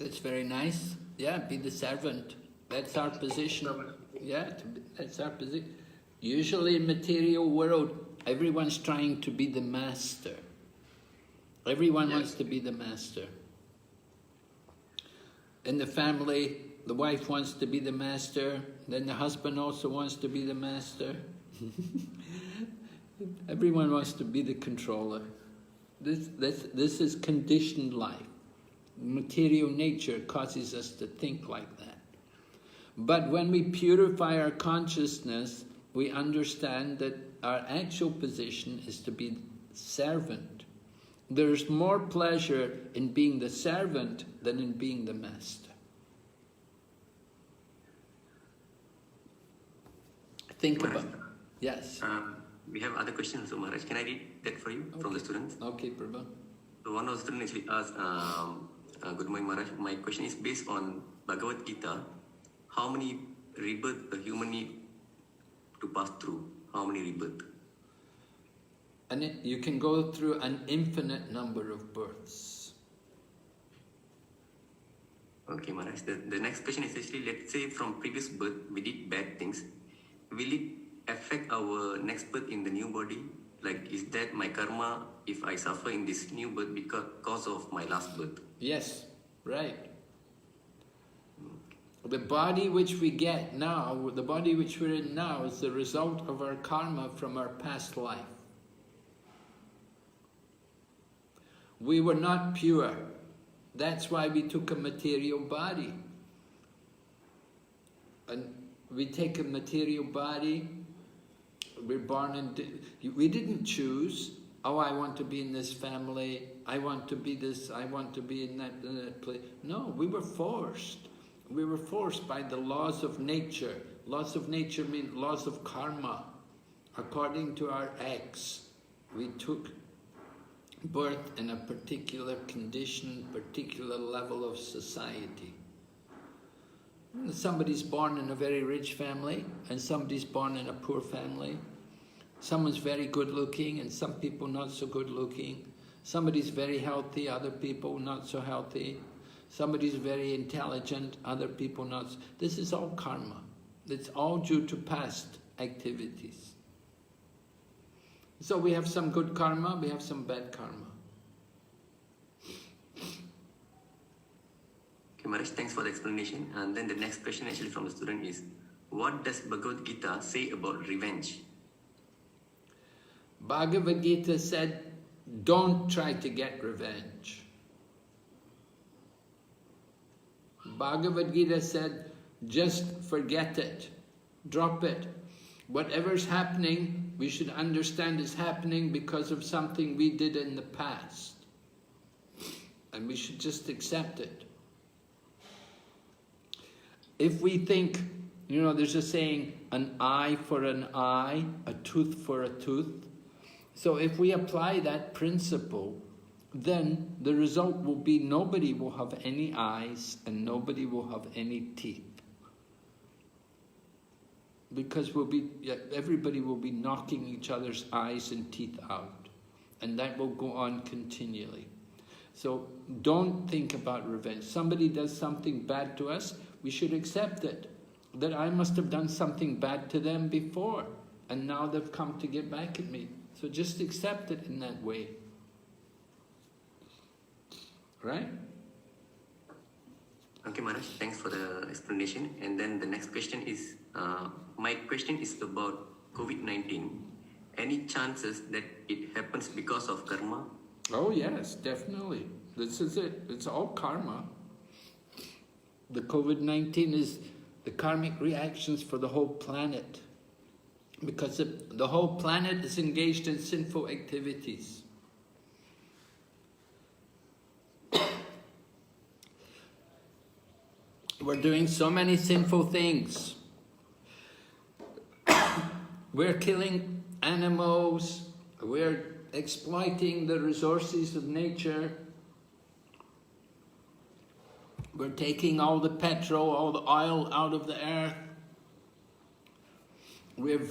That's very nice. Yeah, be the servant. That's our position. Yeah, that's our position. Usually in material world, everyone's trying to be the master. Everyone wants to be the master. In the family, the wife wants to be the master, then the husband also wants to be the master. Everyone wants to be the controller. This is conditioned life. Material nature causes us to think like that. But when we purify our consciousness, we understand that our actual position is to be servant. There's more pleasure in being the servant than in being the master. Think about it. Yes. We have other questions also, Maharaj. Can I read that for you from the students? Okay, Prabhu. So one of the students actually asked, good morning, Maharaj. My question is based on Bhagavad Gita. How many rebirth a human need to pass through? How many rebirth? And you can go through an infinite number of births. Okay, Maharaj. The next question is actually, let's say from previous birth we did bad things. Will it affect our next birth in the new body? Like, is that my karma if I suffer in this new birth because of my last birth? Yes, right. The body which we get now, the body which we're in now, is the result of our karma from our past life. We were not pure. That's why we took a material body. And we take a material body, we're born in... We didn't choose, oh, I want to be in this family, I want to be this, I want to be in that place. No, we were forced. We were forced by the laws of nature. Laws of nature mean laws of karma. According to our acts, we took birth in a particular condition, particular level of society. Somebody's born in a very rich family and somebody's born in a poor family. Someone's very good looking and some people not so good looking. Somebody's very healthy, other people not so healthy. Somebody's very intelligent, other people not. This is all karma. It's all due to past activities. So we have some good karma, we have some bad karma. Okay, Maharaj, thanks for the explanation. And then the next question actually from the student is, what does Bhagavad Gita say about revenge? Bhagavad Gita said, don't try to get revenge. Bhagavad Gita said, just forget it, drop it. Whatever's happening, we should understand is happening because of something we did in the past. And we should just accept it. If we think, you know, there's a saying, an eye for an eye, a tooth for a tooth. So if we apply that principle, then the result will be nobody will have any eyes and nobody will have any teeth. Because everybody will be knocking each other's eyes and teeth out. And that will go on continually. So don't think about revenge. Somebody does something bad to us, we should accept it. That I must have done something bad to them before, and now they've come to get back at me. So just accept it in that way. Right? Okay, Maharaj, thanks for the explanation. And then the next question is, my question is about COVID-19. Any chances that it happens because of karma? Oh yes, definitely. This is it. It's all karma. The COVID-19 is the karmic reactions for the whole planet. Because the whole planet is engaged in sinful activities. We're doing so many sinful things. We're killing animals, we're exploiting the resources of nature, we're taking all the petrol, all the oil out of the earth, we've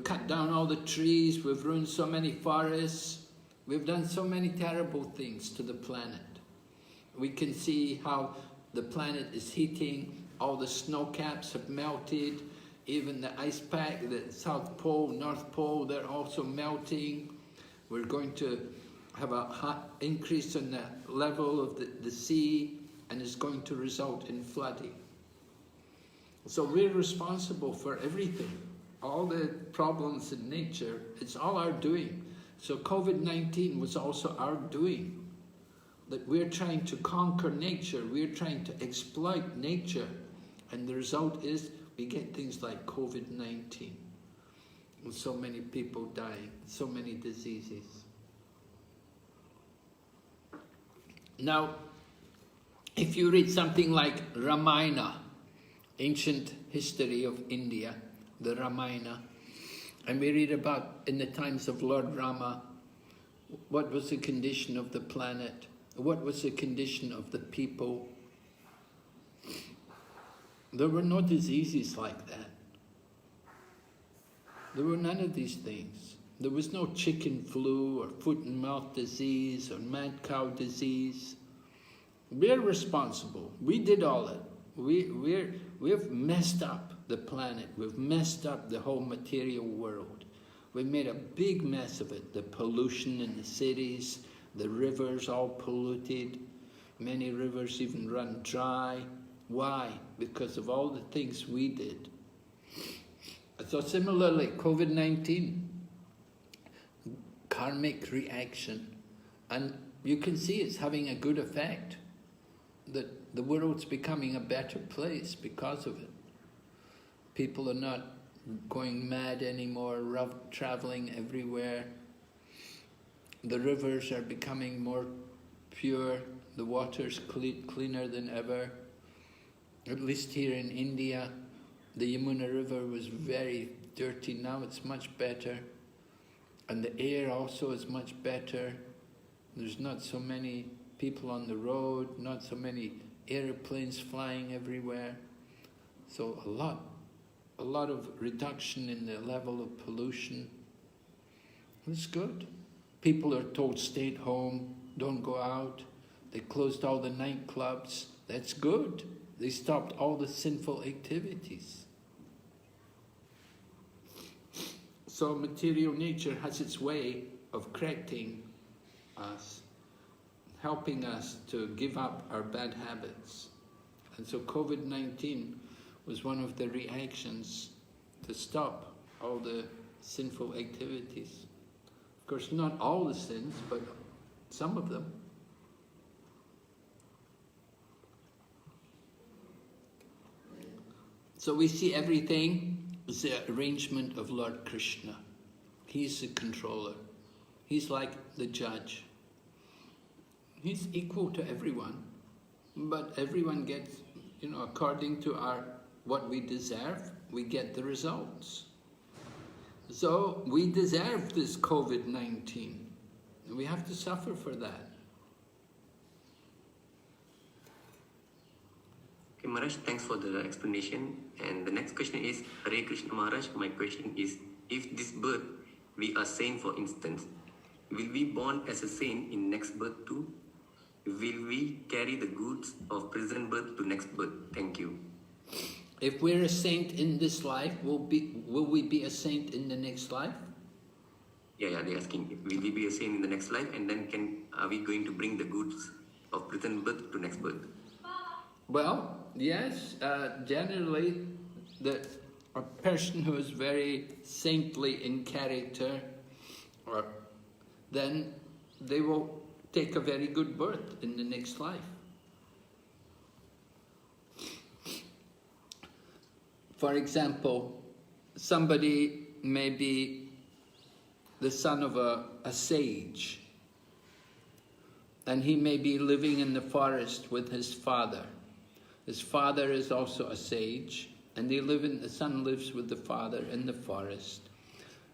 cut down all the trees, we've ruined so many forests, we've done so many terrible things to the planet. We can see how the planet is heating, all the snow caps have melted, even the ice pack, the South Pole, North Pole, they're also melting. We're going to have a hot increase in the level of the sea, and it's going to result in flooding. So we're responsible for everything. All the problems in nature, it's all our doing. So COVID-19 was also our doing. That we're trying to conquer nature, we're trying to exploit nature, and the result is we get things like COVID-19. So many people dying, so many diseases. Now, if you read something like Ramayana, ancient history of India, the Ramayana, and we read about in the times of Lord Rama, what was the condition of the planet, what was the condition of the people. There were no diseases like that. There were none of these things. There was no chicken flu or foot and mouth disease or mad cow disease. We're responsible. We did all it. We've messed up the planet. We've messed up the whole material world. We made a big mess of it. The pollution in the cities, the rivers all polluted. Many rivers even run dry. Why? Because of all the things we did. So similarly, COVID-19, karmic reaction. And you can see it's having a good effect. That the world's becoming a better place because of it. People are not going mad anymore, traveling everywhere. The rivers are becoming more pure. The water's cleaner than ever. At least here in India, the Yamuna River was very dirty. Now it's much better. And the air also is much better. There's not so many people on the road, not so many airplanes flying everywhere. So a lot of reduction in the level of pollution. It's good. People are told stay at home, don't go out. They closed all the nightclubs. That's good. They stopped all the sinful activities. So material nature has its way of correcting us, helping us to give up our bad habits. And so COVID-19 was one of the reactions to stop all the sinful activities. Of course, not all the sins, but some of them. So we see everything as the arrangement of Lord Krishna. He's the controller. He's like the judge. He's equal to everyone, but everyone gets, according to what we deserve, we get the results. So we deserve this COVID-19, and we have to suffer for that. Okay, Maharaj, thanks for the explanation. And the next question is, Hare Krishna Maharaj, my question is, if this birth we are saint, for instance, will we born as a saint in next birth too? Will we carry the goods of present birth to next birth? Thank you. If we're a saint in this life, will we be a saint in the next life? Yeah, they're asking, will we be a saint in the next life, and then are we going to bring the goods of present birth to next birth? Well, yes, generally, a person who is very saintly in character, then they will take a very good birth in the next life. For example, somebody may be the son of a sage, and he may be living in the forest with his father. His father is also a sage, and the son lives with the father in the forest.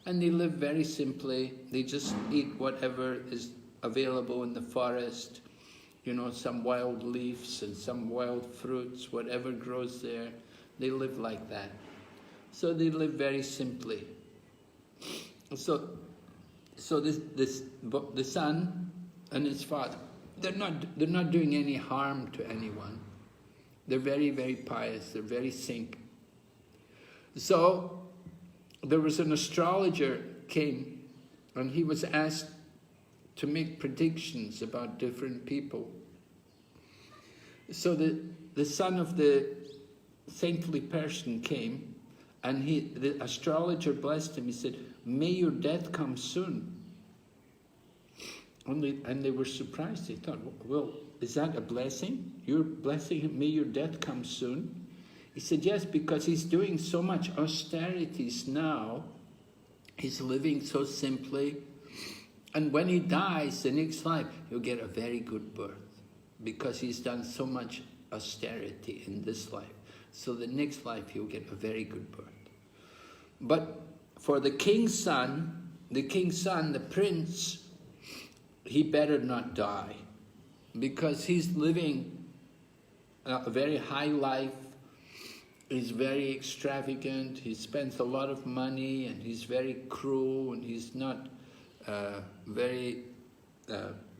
And they live very simply. They just eat whatever is available in the forest, some wild leaves and some wild fruits, whatever grows there. They live like that. So they live very simply. So the son and his father, they're not doing any harm to anyone. They're very, very pious. They're very saintly. So there was an astrologer came, and he was asked to make predictions about different people. So the son of the saintly person came, and the astrologer blessed him. He said, "May your death come soon." And they were surprised. They thought, "Well, is that a blessing? You're blessing him, may your death come soon?" He said, "Yes, because he's doing so much austerities now, He's living so simply. And when he dies, the next life, he'll get a very good birth because he's done so much austerity in this life. So the next life, he'll get a very good birth. But for the king's son, the prince, he better not die because he's living a very high life. He's very extravagant, he spends a lot of money, and he's very cruel, and he's not very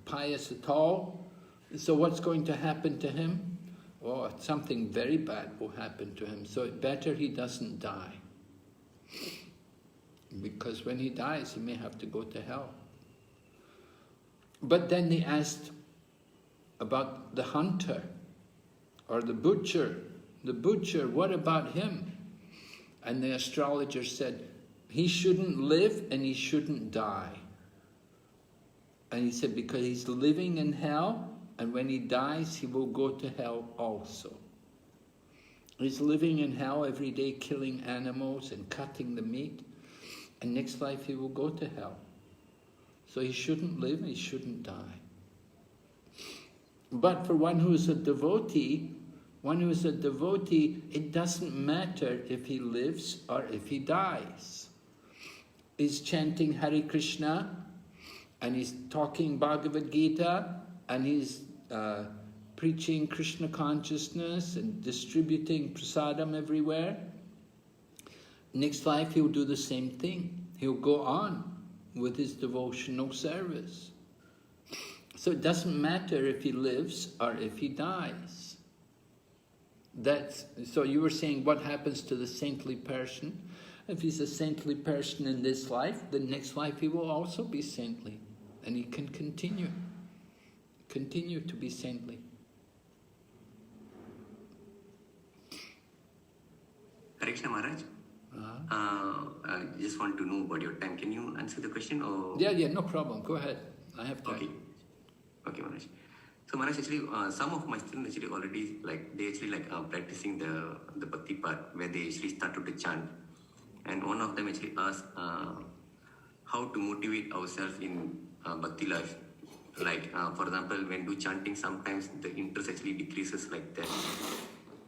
pious at all. So what's going to happen to him? Oh, something very bad will happen to him. So it better he doesn't die. Because when he dies, he may have to go to hell. But then they asked about the hunter or the butcher. The butcher, what about him? And the astrologer said, he shouldn't live and he shouldn't die. And he said, because he's living in hell, and when he dies, he will go to hell also. He's living in hell every day, killing animals and cutting the meat. And next life he will go to hell. So he shouldn't live and he shouldn't die. But for one who is a devotee, it doesn't matter if he lives or if he dies. He's chanting Hare Krishna, and he's talking Bhagavad Gita, and he's preaching Krishna consciousness and distributing prasadam everywhere. Next life he'll do the same thing. He'll go on with his devotional service. So it doesn't matter if he lives or if he dies. So you were saying what happens to the saintly person? If he's a saintly person in this life, the next life he will also be saintly. And he can continue to be saintly. Hare Krishna Maharaj. I just want to know about your time. Can you answer the question? Or? Yeah, no problem. Go ahead. I have time. Okay, Maharaj. So Maharaj, actually, some of my students actually already practicing the bhakti part where they actually started to chant, and one of them actually asked how to motivate ourselves in bhakti life. Like for example, when do chanting, sometimes the interest actually decreases like that.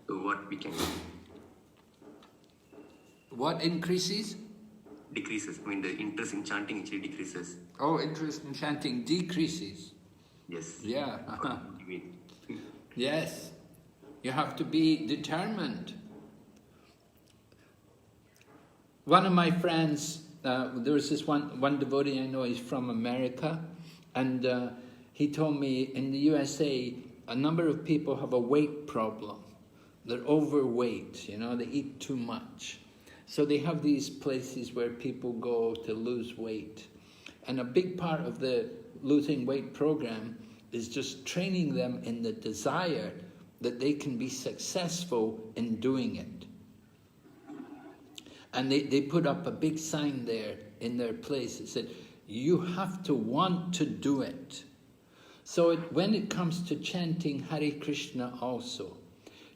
So what we can do? What increases? Decreases. I mean, the interest in chanting actually decreases. Oh, interest in chanting decreases. Yes. Yeah. Motivate. Yes. You have to be determined. One of my friends, there was this one devotee I know, he's from America, and he told me in the USA, a number of people have a weight problem. They're overweight, they eat too much. So they have these places where people go to lose weight. And a big part of the losing weight program is just training them in the desire that they can be successful in doing it. And they put up a big sign there in their place that said, you have to want to do it. So when it comes to chanting Hare Krishna also,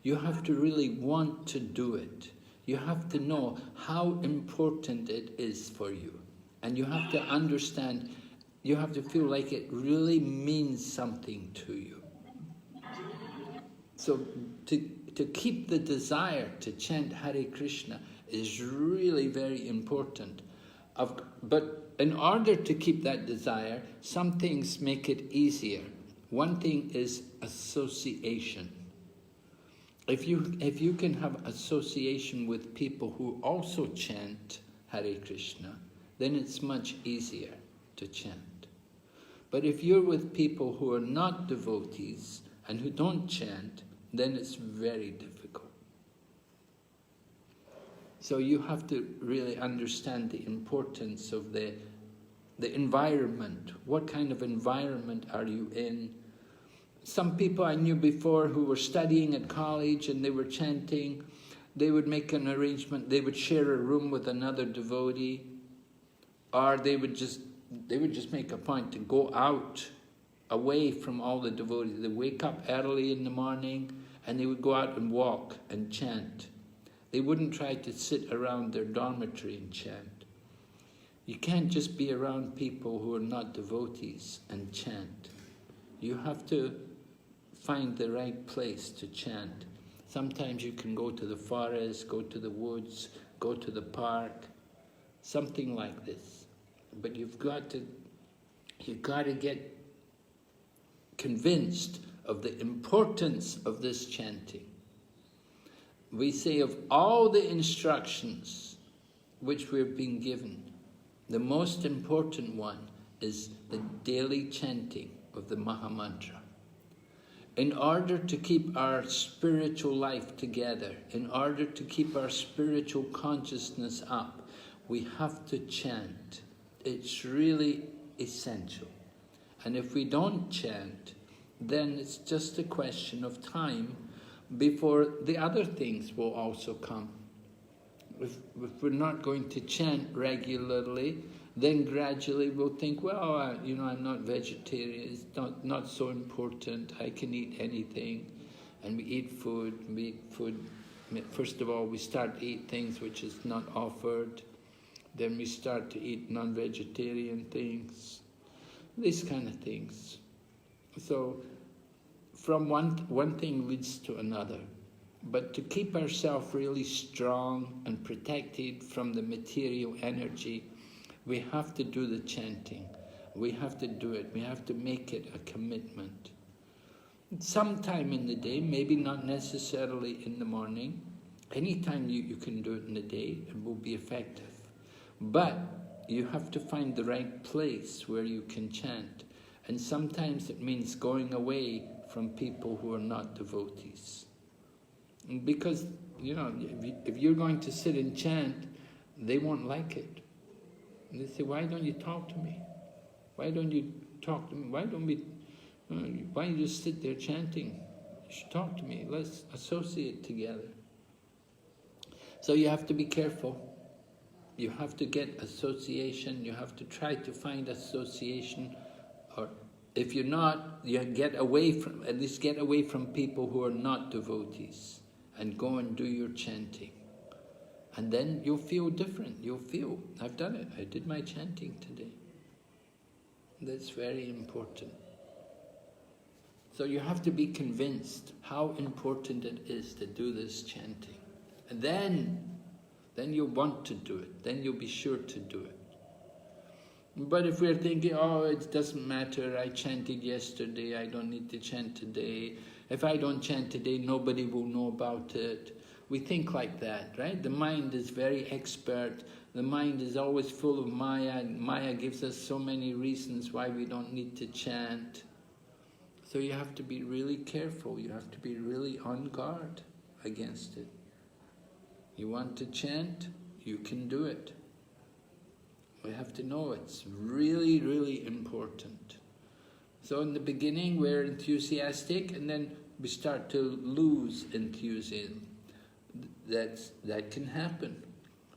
you have to really want to do it. You have to know how important it is for you. And you have to understand, you have to feel like it really means something to you. So to keep the desire to chant Hare Krishna is really very important. But in order to keep that desire, some things make it easier. One thing is association. If you can have association with people who also chant Hare Krishna, then it's much easier to chant. But if you're with people who are not devotees and who don't chant, then it's very difficult. So you have to really understand the importance of the environment. What kind of environment are you in? Some people I knew before who were studying at college and they were chanting, they would make an arrangement, they would share a room with another devotee, or they would just make a point to go out away from all the devotees. They wake up early in the morning and they would go out and walk and chant. They wouldn't try to sit around their dormitory and chant. You can't just be around people who are not devotees and chant. You have to find the right place to chant. Sometimes you can go to the forest, go to the woods, go to the park, something like this. But you've got to get convinced of the importance of this chanting. We say of all the instructions which we've been given, the most important one is the daily chanting of the Mahamantra. In order to keep our spiritual life together, in order to keep our spiritual consciousness up, we have to chant. It's really essential. And if we don't chant, then it's just a question of time before the other things will also come. If we're not going to chant regularly, then gradually we'll think, well, I'm not vegetarian, it's not so important, I can eat anything. And we eat food. First of all, we start to eat things which is not offered. Then we start to eat non-vegetarian things, these kind of things. So from one thing leads to another. But to keep ourselves really strong and protected from the material energy, we have to do the chanting. We have to do it. We have to make it a commitment. Sometime in the day, maybe not necessarily in the morning. Anytime you can do it in the day, it will be effective. But you have to find the right place where you can chant. And sometimes it means going away from people who are not devotees. Because, if you're going to sit and chant, they won't like it. And they say, why don't you talk to me? Why don't you talk to me? Why don't you just sit there chanting? You should talk to me. Let's associate together. So you have to be careful. You have to get association. You have to try to find association. Or if you're not, you at least get away from people who are not devotees. And go and do your chanting. And then you'll feel different. You'll feel, I've done it. I did my chanting today. That's very important. So you have to be convinced how important it is to do this chanting. And then you'll want to do it. Then you'll be sure to do it. But if we're thinking, oh, it doesn't matter, I chanted yesterday, I don't need to chant today. If I don't chant today, nobody will know about it. We think like that, right? The mind is very expert. The mind is always full of Maya. Maya gives us so many reasons why we don't need to chant. So you have to be really careful. You have to be really on guard against it. You want to chant, you can do it. We have to know it's really, really important. So in the beginning we're enthusiastic and then we start to lose enthusiasm. That can happen.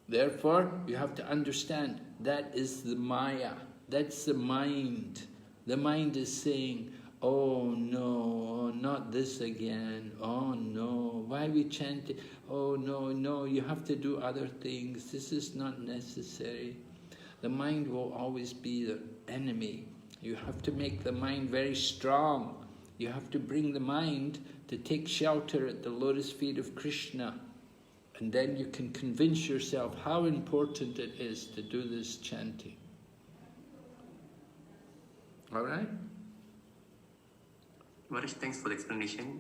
Therefore, you have to understand that is the Maya. That's the mind. The mind is saying, oh no, not this again. Oh no, why are we chanting? Oh no, you have to do other things. This is not necessary. The mind will always be the enemy. You have to make the mind very strong. You have to bring the mind to take shelter at the lotus feet of Krishna. And then you can convince yourself how important it is to do this chanting. All right? Maharaj, thanks for the explanation.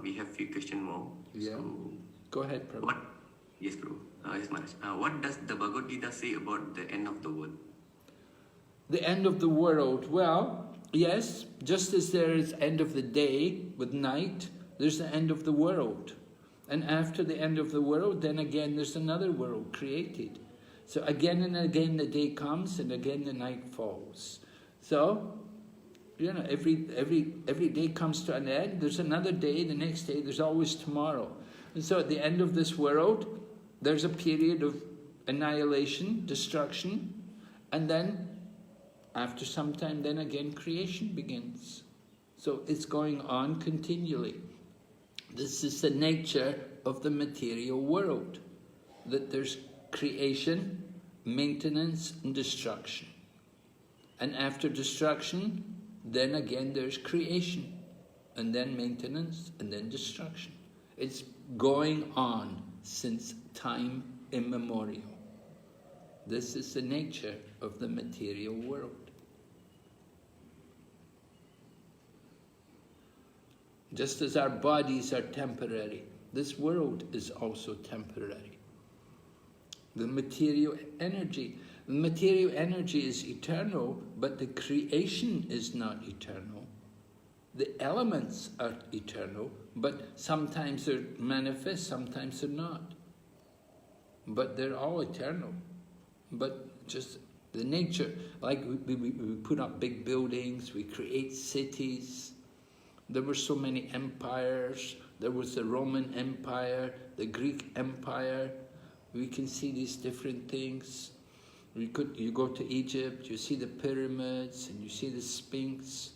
We have a few questions more. Yeah. So, go ahead, Prabhu. Yes, Prabhu. Yes, Maharaj. What does the Bhagavad Gita say about the end of the world? The end of the world. Well, yes, just as there is end of the day with night, there's the end of the world. And after the end of the world, then again there's another world created. So again and again the day comes and again the night falls. So, every day comes to an end, there's another day, the next day, there's always tomorrow. And so at the end of this world, there's a period of annihilation, destruction, and then after some time, then again creation begins. So it's going on continually. This is the nature of the material world, that there's creation, maintenance and destruction. And after destruction, then again there's creation, and then maintenance, and then destruction. It's going on since time immemorial. This is the nature of the material world. Just as our bodies are temporary, this world is also temporary. The material energy is eternal, but the creation is not eternal. The elements are eternal, but sometimes they're manifest, sometimes they're not. But they're all eternal. But just the nature, like we put up big buildings, we create cities. There were so many empires. There was the Roman Empire, the Greek Empire. We can see these different things. You go to Egypt, you see the pyramids, and you see the Sphinx.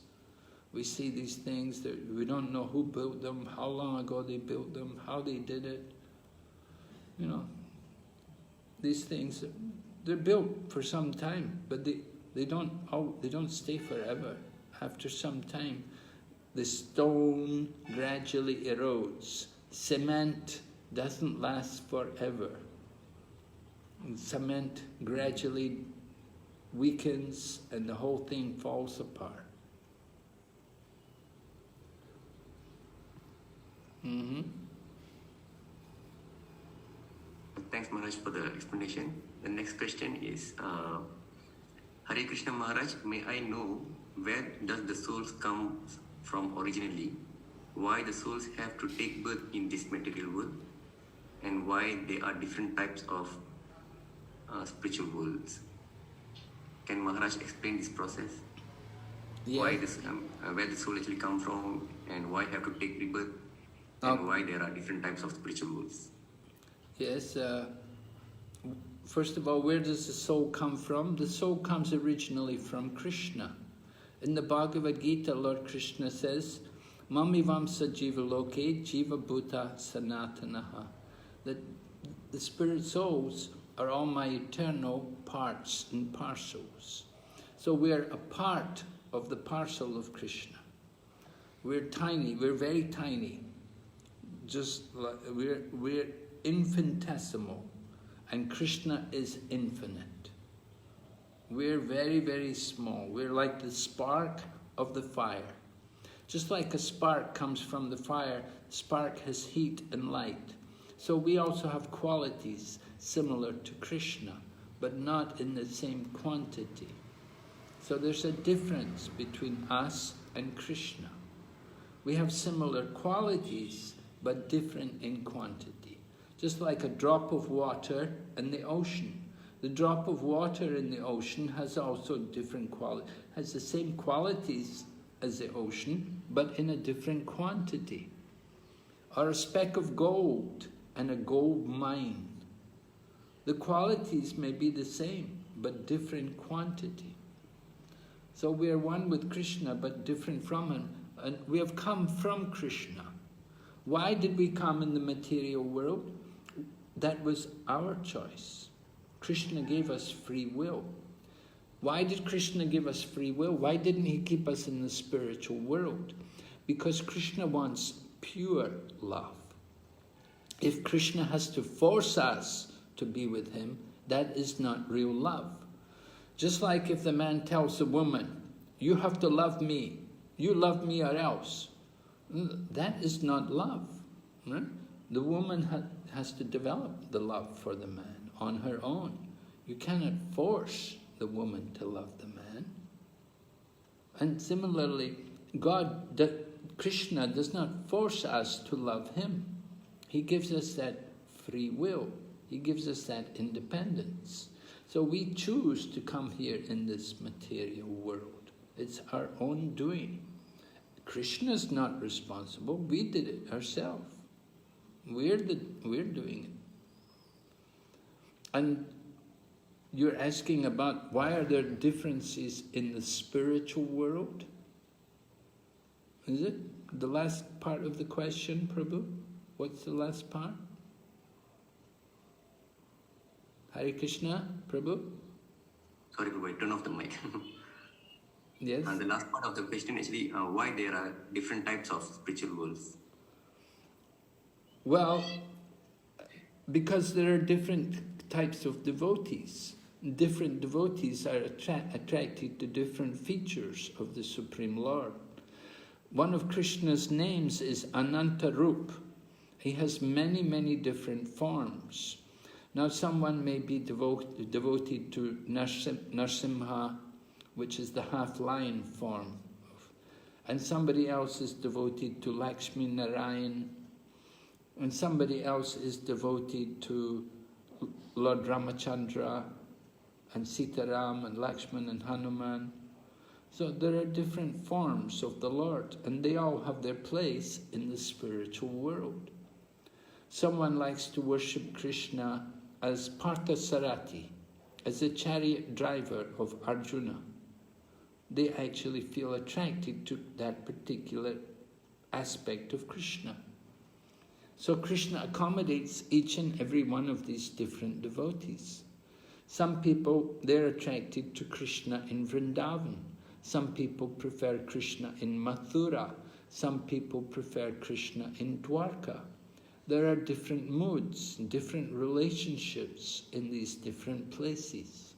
We see these things that we don't know who built them, how long ago they built them, how they did it. You know, these things, they're built for some time, but they don't stay forever. After some time, the stone gradually erodes. Cement doesn't last forever. And cement gradually weakens and the whole thing falls apart. Thanks, Maharaj, for the explanation. The next question is, Hare Krishna Maharaj, may I know where does the souls come from originally? Why the souls have to take birth in this material world? And why there are different types of spiritual worlds? Can Maharaj explain this process? Yeah. Why this, where the soul actually come from, and why have to take rebirth, and why there are different types of spiritual worlds? Yes. First of all, where does the soul come from? The soul comes originally from Krishna. In the Bhagavad Gita, Lord Krishna says, Mamivamsa jiva loke jiva bhuta sanatanaha. That the spirit souls are all my eternal parts and parcels. So we're a part of the parcel of Krishna. We're tiny, we're very tiny. Just like we're infinitesimal, and Krishna is infinite. We're very, very small. We're like the spark of the fire. Just like a spark comes from the fire, the spark has heat and light. So we also have qualities similar to Krishna, but not in the same quantity. So there's a difference between us and Krishna. We have similar qualities, but different in quantity. Just like a drop of water in the ocean. The drop of water in the ocean has also different qualities, has the same qualities as the ocean, but in a different quantity. Or a speck of gold and a gold mine. The qualities may be the same, but different quantity. So we are one with Krishna, but different from him. And we have come from Krishna. Why did we come in the material world? That was our choice. Krishna gave us free will. Why did Krishna give us free will? Why didn't he keep us in the spiritual world? Because Krishna wants pure love. If Krishna has to force us to be with him, that is not real love. Just like if the man tells the woman, you have to love me, you love me or else. That is not love. Right? The woman has to develop the love for the man on her own. You cannot force the woman to love the man. And similarly, Krishna does not force us to love him. He gives us that free will. He gives us that independence. So we choose to come here in this material world. It's our own doing. Krishna's not responsible. We did it ourselves. We're doing it. And you're asking about why are there differences in the spiritual world? Is it the last part of the question, Prabhu? What's the last part? Hare Krishna, Prabhu? Sorry, Prabhu, I turn off the mic. Yes? And the last part of the question actually, why there are different types of spiritual worlds? Well, because there are different types of devotees. Different devotees are attracted to different features of the Supreme Lord. One of Krishna's names is Anantarup. He has many, many different forms. Now someone may be devoted to Narsimha, which is the half-lion form. And somebody else is devoted to Lakshmi Narayan. And somebody else is devoted to Lord Ramachandra and Sitaram and Lakshman and Hanuman. So there are different forms of the Lord, and they all have their place in the spiritual world. Someone likes to worship Krishna as Parthasarati, as a chariot driver of Arjuna. They actually feel attracted to that particular aspect of Krishna. So Krishna accommodates each and every one of these different devotees. Some people, they're attracted to Krishna in Vrindavan. Some people prefer Krishna in Mathura. Some people prefer Krishna in Dwarka. There are different moods, different relationships in these different places.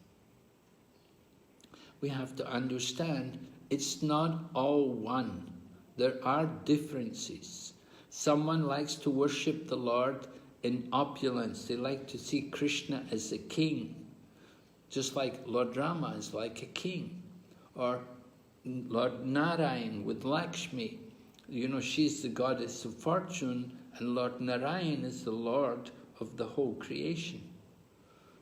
We have to understand it's not all one. There are differences. Someone likes to worship the Lord in opulence. They like to see Krishna as a king, just like Lord Rama is like a king. Or Lord Narayan with Lakshmi. You know, she's the goddess of fortune, and Lord Narayan is the Lord of the whole creation.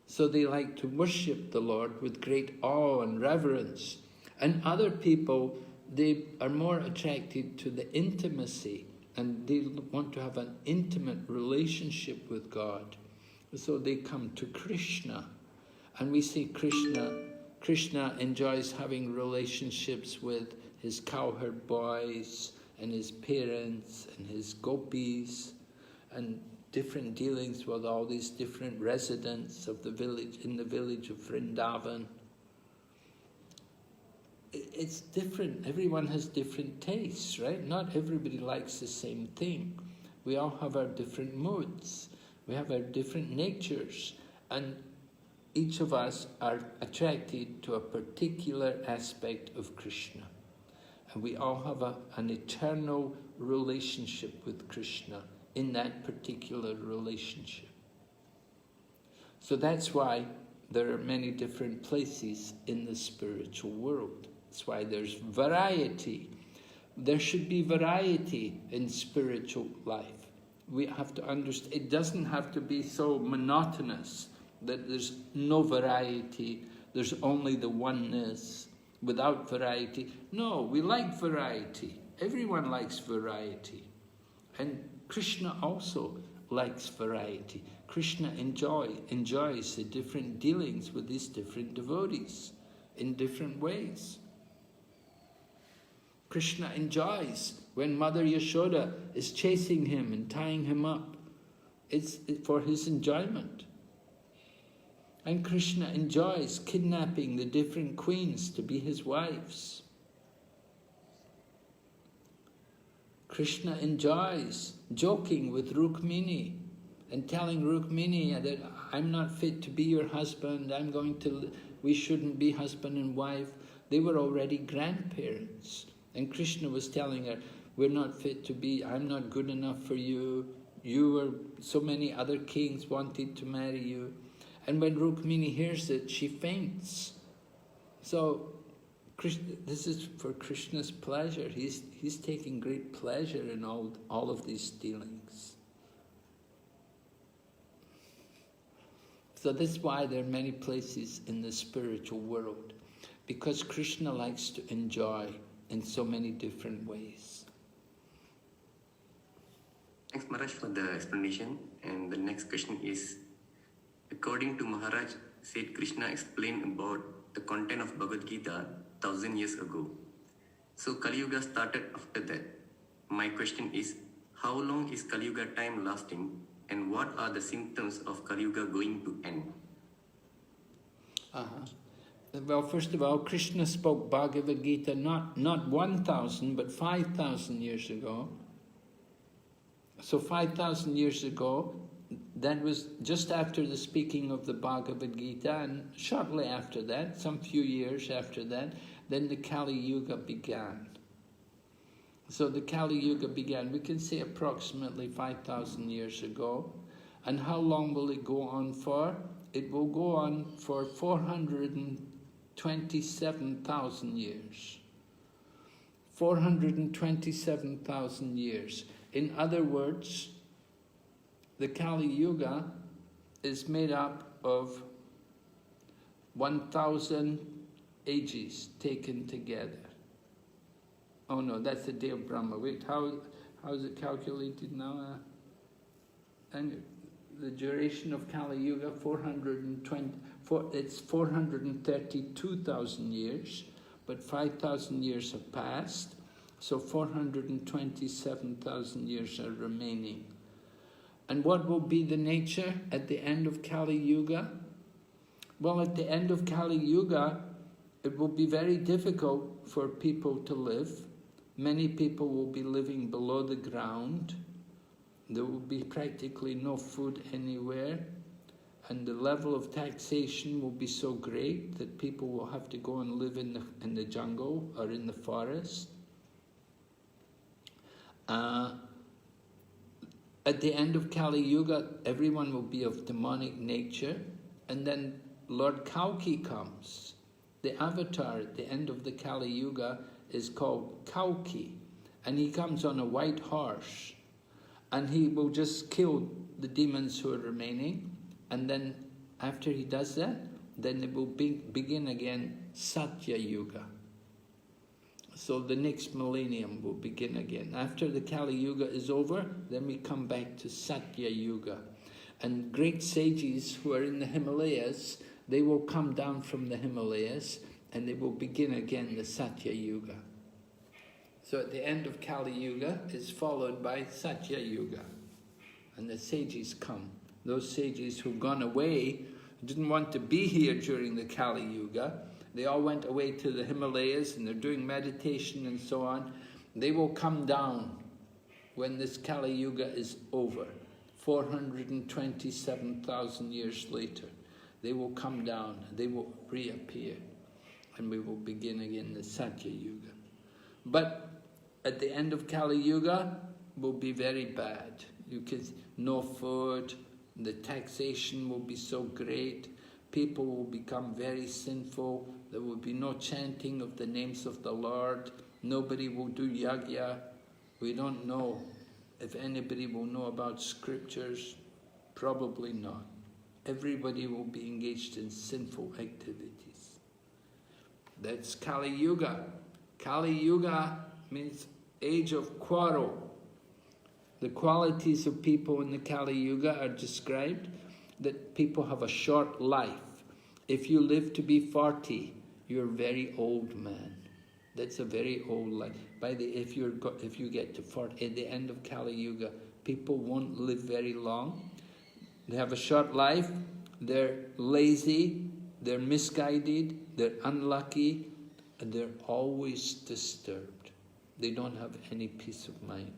So they like to worship the Lord with great awe and reverence. And other people, they are more attracted to the intimacy, and they want to have an intimate relationship with God. So they come to Krishna. And we see Krishna enjoys having relationships with his cowherd boys and his parents and his gopis, and different dealings with all these different residents of the village, in the village of Vrindavan. It's different. Everyone has different tastes, right? Not everybody likes the same thing. We all have our different moods. We have our different natures. And each of us are attracted to a particular aspect of Krishna. And we all have an eternal relationship with Krishna in that particular relationship. So that's why there are many different places in the spiritual world. That's why there's variety. There should be variety in spiritual life. We have to understand, it doesn't have to be so monotonous that there's no variety, there's only the oneness without variety. No, we like variety. Everyone likes variety. And Krishna also likes variety. Krishna enjoys the different dealings with these different devotees in different ways. Krishna enjoys when Mother Yashoda is chasing him and tying him up. It's for his enjoyment. And Krishna enjoys kidnapping the different queens to be his wives. Krishna enjoys joking with Rukmini and telling Rukmini that I'm not fit to be your husband, we shouldn't be husband and wife. They were already grandparents. And Krishna was telling her, we're not fit to be, I'm not good enough for you. So many other kings wanted to marry you. And when Rukmini hears it, she faints. So this is for Krishna's pleasure. He's taking great pleasure in all of these dealings. So that's why there are many places in the spiritual world, because Krishna likes to enjoy in so many different ways. Thanks, Maharaj, for the explanation. And the next question is, according to Maharaj, said Krishna explained about the content of Bhagavad Gita 1,000 years ago. So Kali Yuga started after that. My question is, how long is Kali Yuga time lasting, and what are the symptoms of Kali Yuga going to end? Well, first of all, Krishna spoke Bhagavad Gita not 1,000 but 5,000 years ago. So 5,000 years ago, that was just after the speaking of the Bhagavad Gita, and shortly after that, some few years after that, then the Kali Yuga began. So the Kali Yuga began, we can say approximately 5,000 years ago. And how long will it go on for? It will go on for 427,000 years. 427,000 years. In other words, the Kali Yuga is made up of 1,000 ages taken together. Oh no, that's the day of Brahma. Wait, how is it calculated now? And the duration of Kali Yuga, it's 432,000 years, but 5,000 years have passed, so 427,000 years are remaining. And what will be the nature at the end of Kali Yuga? Well, at the end of Kali Yuga, it will be very difficult for people to live. Many people will be living below the ground. There will be practically no food anywhere, and the level of taxation will be so great that people will have to go and live in the jungle or in the forest. At the end of Kali Yuga, everyone will be of demonic nature, and then Lord Kalki comes. The avatar at the end of the Kali Yuga is called Kalki, and he comes on a white horse, and he will just kill the demons who are remaining, and then after he does that, then it will begin again Satya Yuga. So the next millennium will begin again. After the Kali Yuga is over, then we come back to Satya Yuga. And great sages who are in the Himalayas, they will come down from the Himalayas and they will begin again the Satya Yuga. So at the end of Kali Yuga is followed by Satya Yuga. And the sages come. Those sages who've gone away, didn't want to be here during the Kali Yuga. They all went away to the Himalayas and they're doing meditation and so on. They will come down when this Kali Yuga is over, 427,000 years later. They will come down, they will reappear, and we will begin again the Satya Yuga. But at the end of Kali Yuga will be very bad. No food, the taxation will be so great, people will become very sinful, there will be no chanting of the names of the Lord, nobody will do yagya. We don't know if anybody will know about scriptures, probably not. Everybody will be engaged in sinful activities. That's Kali Yuga. Kali Yuga means age of quarrel. The qualities of people in the Kali Yuga are described that people have a short life. If you live to be 40, you're a very old man. That's a very old life. If you get to 40, at the end of Kali Yuga, people won't live very long. They have a short life, they're lazy, they're misguided, they're unlucky, and they're always disturbed. They don't have any peace of mind.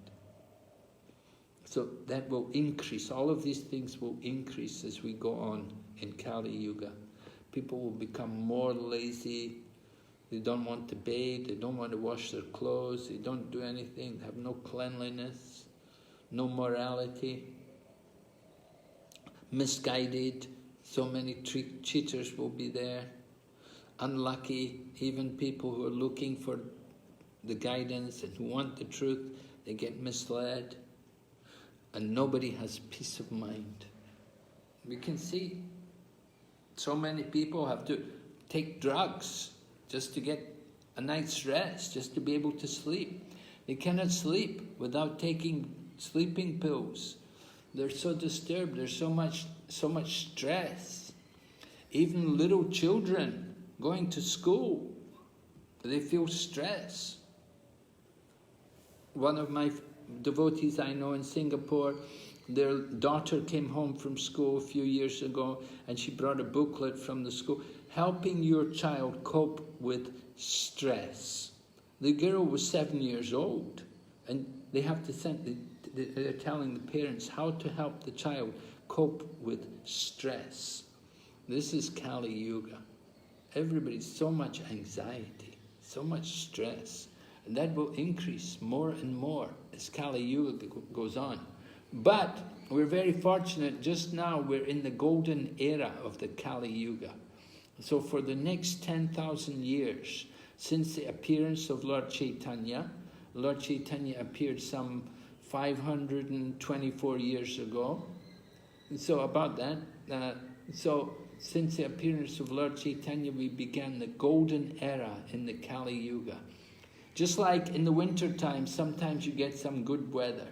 So that will increase, all of these things will increase as we go on in Kali Yuga. People will become more lazy, they don't want to bathe, they don't want to wash their clothes, they don't do anything, they have no cleanliness, no morality, misguided, so many cheaters will be there, unlucky, even people who are looking for the guidance and who want the truth, they get misled, and nobody has peace of mind. We can see so many people have to take drugs just to get a night's rest, just to be able to sleep. They cannot sleep without taking sleeping pills. They're so disturbed, there's so much stress. Even little children going to school, they feel stress. One of my devotees I know in Singapore, their daughter came home from school a few years ago and she brought a booklet from the school. helping your child cope with stress. The girl was 7 years old, and they have to they're telling the parents how to help the child cope with stress. This is Kali Yuga. Everybody's so much anxiety, so much stress, and that will increase more and more as Kali Yuga goes on. But we're very fortunate just now we're in the golden era of the Kali Yuga. So for the next 10,000 years, since the appearance of Lord Chaitanya appeared some 524 years ago. And so about that, so since the appearance of Lord Chaitanya, we began the golden era in the Kali Yuga. Just like in the winter time, sometimes you get some good weather.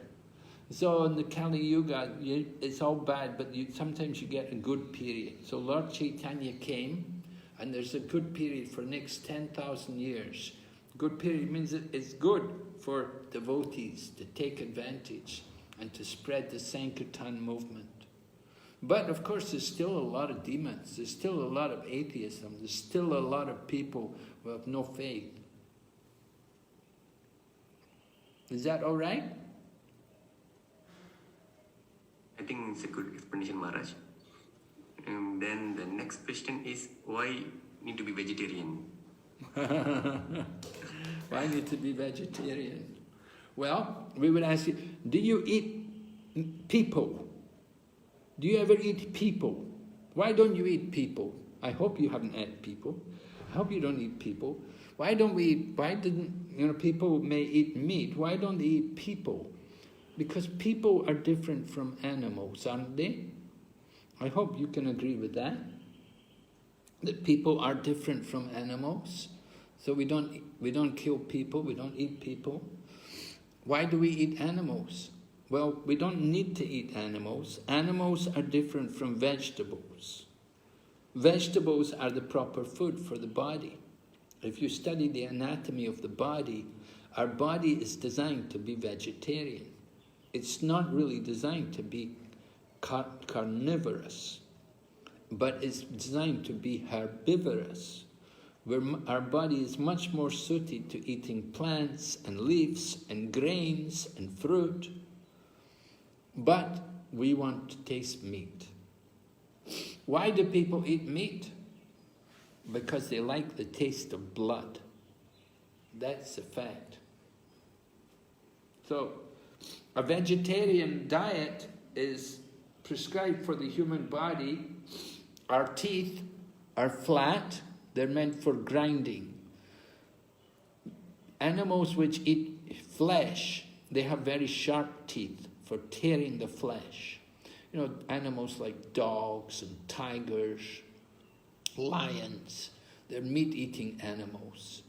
So in the Kali Yuga, it's all bad, but sometimes you get a good period. So Lord Chaitanya came, and there's a good period for next 10,000 years. Good period means it's good for devotees to take advantage and to spread the Sankirtan movement. But of course, there's still a lot of demons. There's still a lot of atheism. There's still a lot of people who have no faith. Is that all right? I think it's a good explanation, Maharaj. Then the next question is, why need to be vegetarian? Why need to be vegetarian? Well, we would ask you, do you eat people? Do you ever eat people? Why don't you eat people? I hope you haven't ate people. I hope you don't eat people. Why didn't people may eat meat? Why don't they eat people? Because people are different from animals, aren't they? I hope you can agree with that. That people are different from animals. So we don't kill people, we don't eat people. Why do we eat animals? Well, we don't need to eat animals. Animals are different from vegetables. Vegetables are the proper food for the body. If you study the anatomy of the body, our body is designed to be vegetarian. It's not really designed to be carnivorous, but it's designed to be herbivorous, where our body is much more suited to eating plants and leaves and grains and fruit. But we want to taste meat. Why do people eat meat? Because they like the taste of blood. That's a fact. So, a vegetarian diet is prescribed for the human body. Our teeth are flat, they're meant for grinding. Animals which eat flesh, they have very sharp teeth for tearing the flesh. Animals like dogs and tigers, lions, they're meat-eating animals.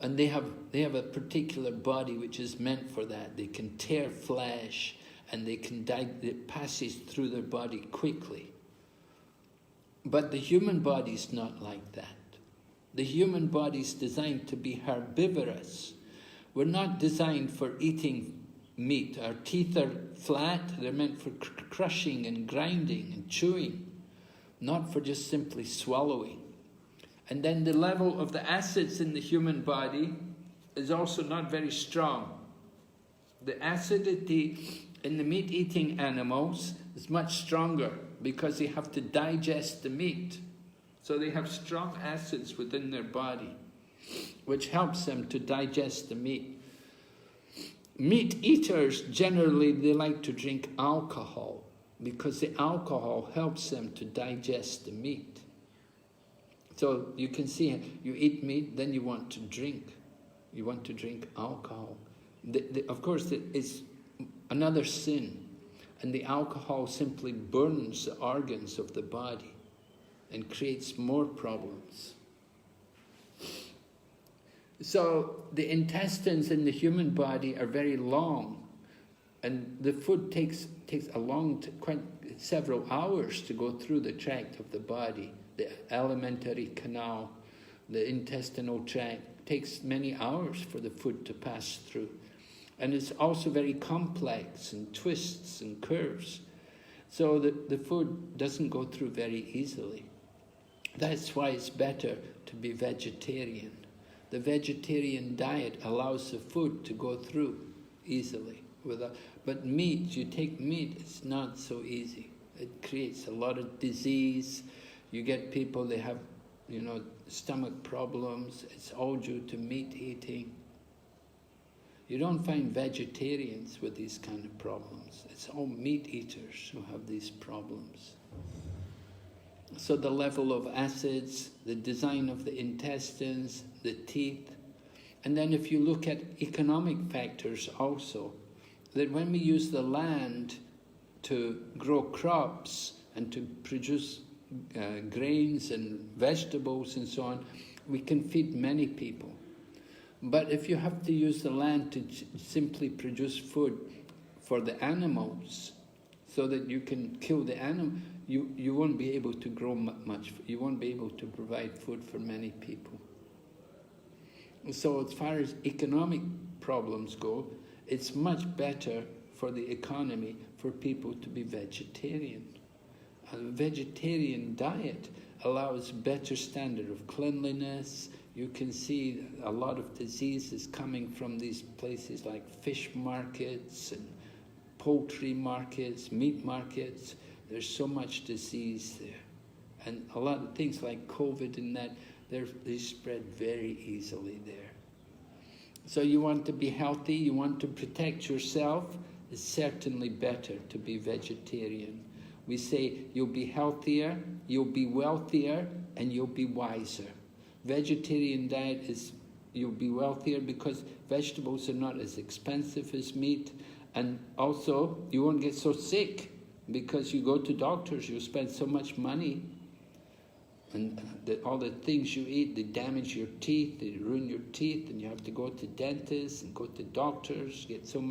And they have a particular body which is meant for that. They can tear flesh, and it passes through their body quickly. But the human body is not like that. The human body is designed to be herbivorous. We're not designed for eating meat. Our teeth are flat, they're meant for crushing and grinding and chewing, not for just simply swallowing. And then the level of the acids in the human body is also not very strong. The acidity in the meat-eating animals is much stronger because they have to digest the meat. So they have strong acids within their body, which helps them to digest the meat. Meat eaters, generally, they like to drink alcohol because the alcohol helps them to digest the meat. So you can see, you eat meat, then you want to drink. You want to drink alcohol. Of course, it's another sin. And the alcohol simply burns the organs of the body and creates more problems. So the intestines in the human body are very long, and the food takes quite several hours to go through the tract of the body. The alimentary canal, the intestinal tract, takes many hours for the food to pass through. And it's also very complex and twists and curves. So the food doesn't go through very easily. That's why it's better to be vegetarian. The vegetarian diet allows the food to go through easily. But meat, you take meat, it's not so easy. It creates a lot of disease. You get people, they have, stomach problems. It's all due to meat eating. You don't find vegetarians with these kind of problems. It's all meat eaters who have these problems. So the level of acids, the design of the intestines, the teeth. And then if you look at economic factors also, that when we use the land to grow crops and to produce grains and vegetables and so on, we can feed many people. But if you have to use the land to simply produce food for the animals, so that you can kill the animal, you won't be able to grow much. You won't be able to provide food for many people. So as far as economic problems go, it's much better for the economy for people to be vegetarian. A vegetarian diet allows better standard of cleanliness. You can see a lot of diseases coming from these places like fish markets and poultry markets, meat markets. There's so much disease there. And a lot of things like COVID and that, they spread very easily there. So you want to be healthy, you want to protect yourself, it's certainly better to be vegetarian. We say you'll be healthier, you'll be wealthier, and you'll be wiser. Vegetarian diet is you'll be wealthier because vegetables are not as expensive as meat, and also you won't get so sick because you go to doctors, you spend so much money, and all the things you eat, they damage your teeth, they ruin your teeth, and you have to go to dentists and go to doctors,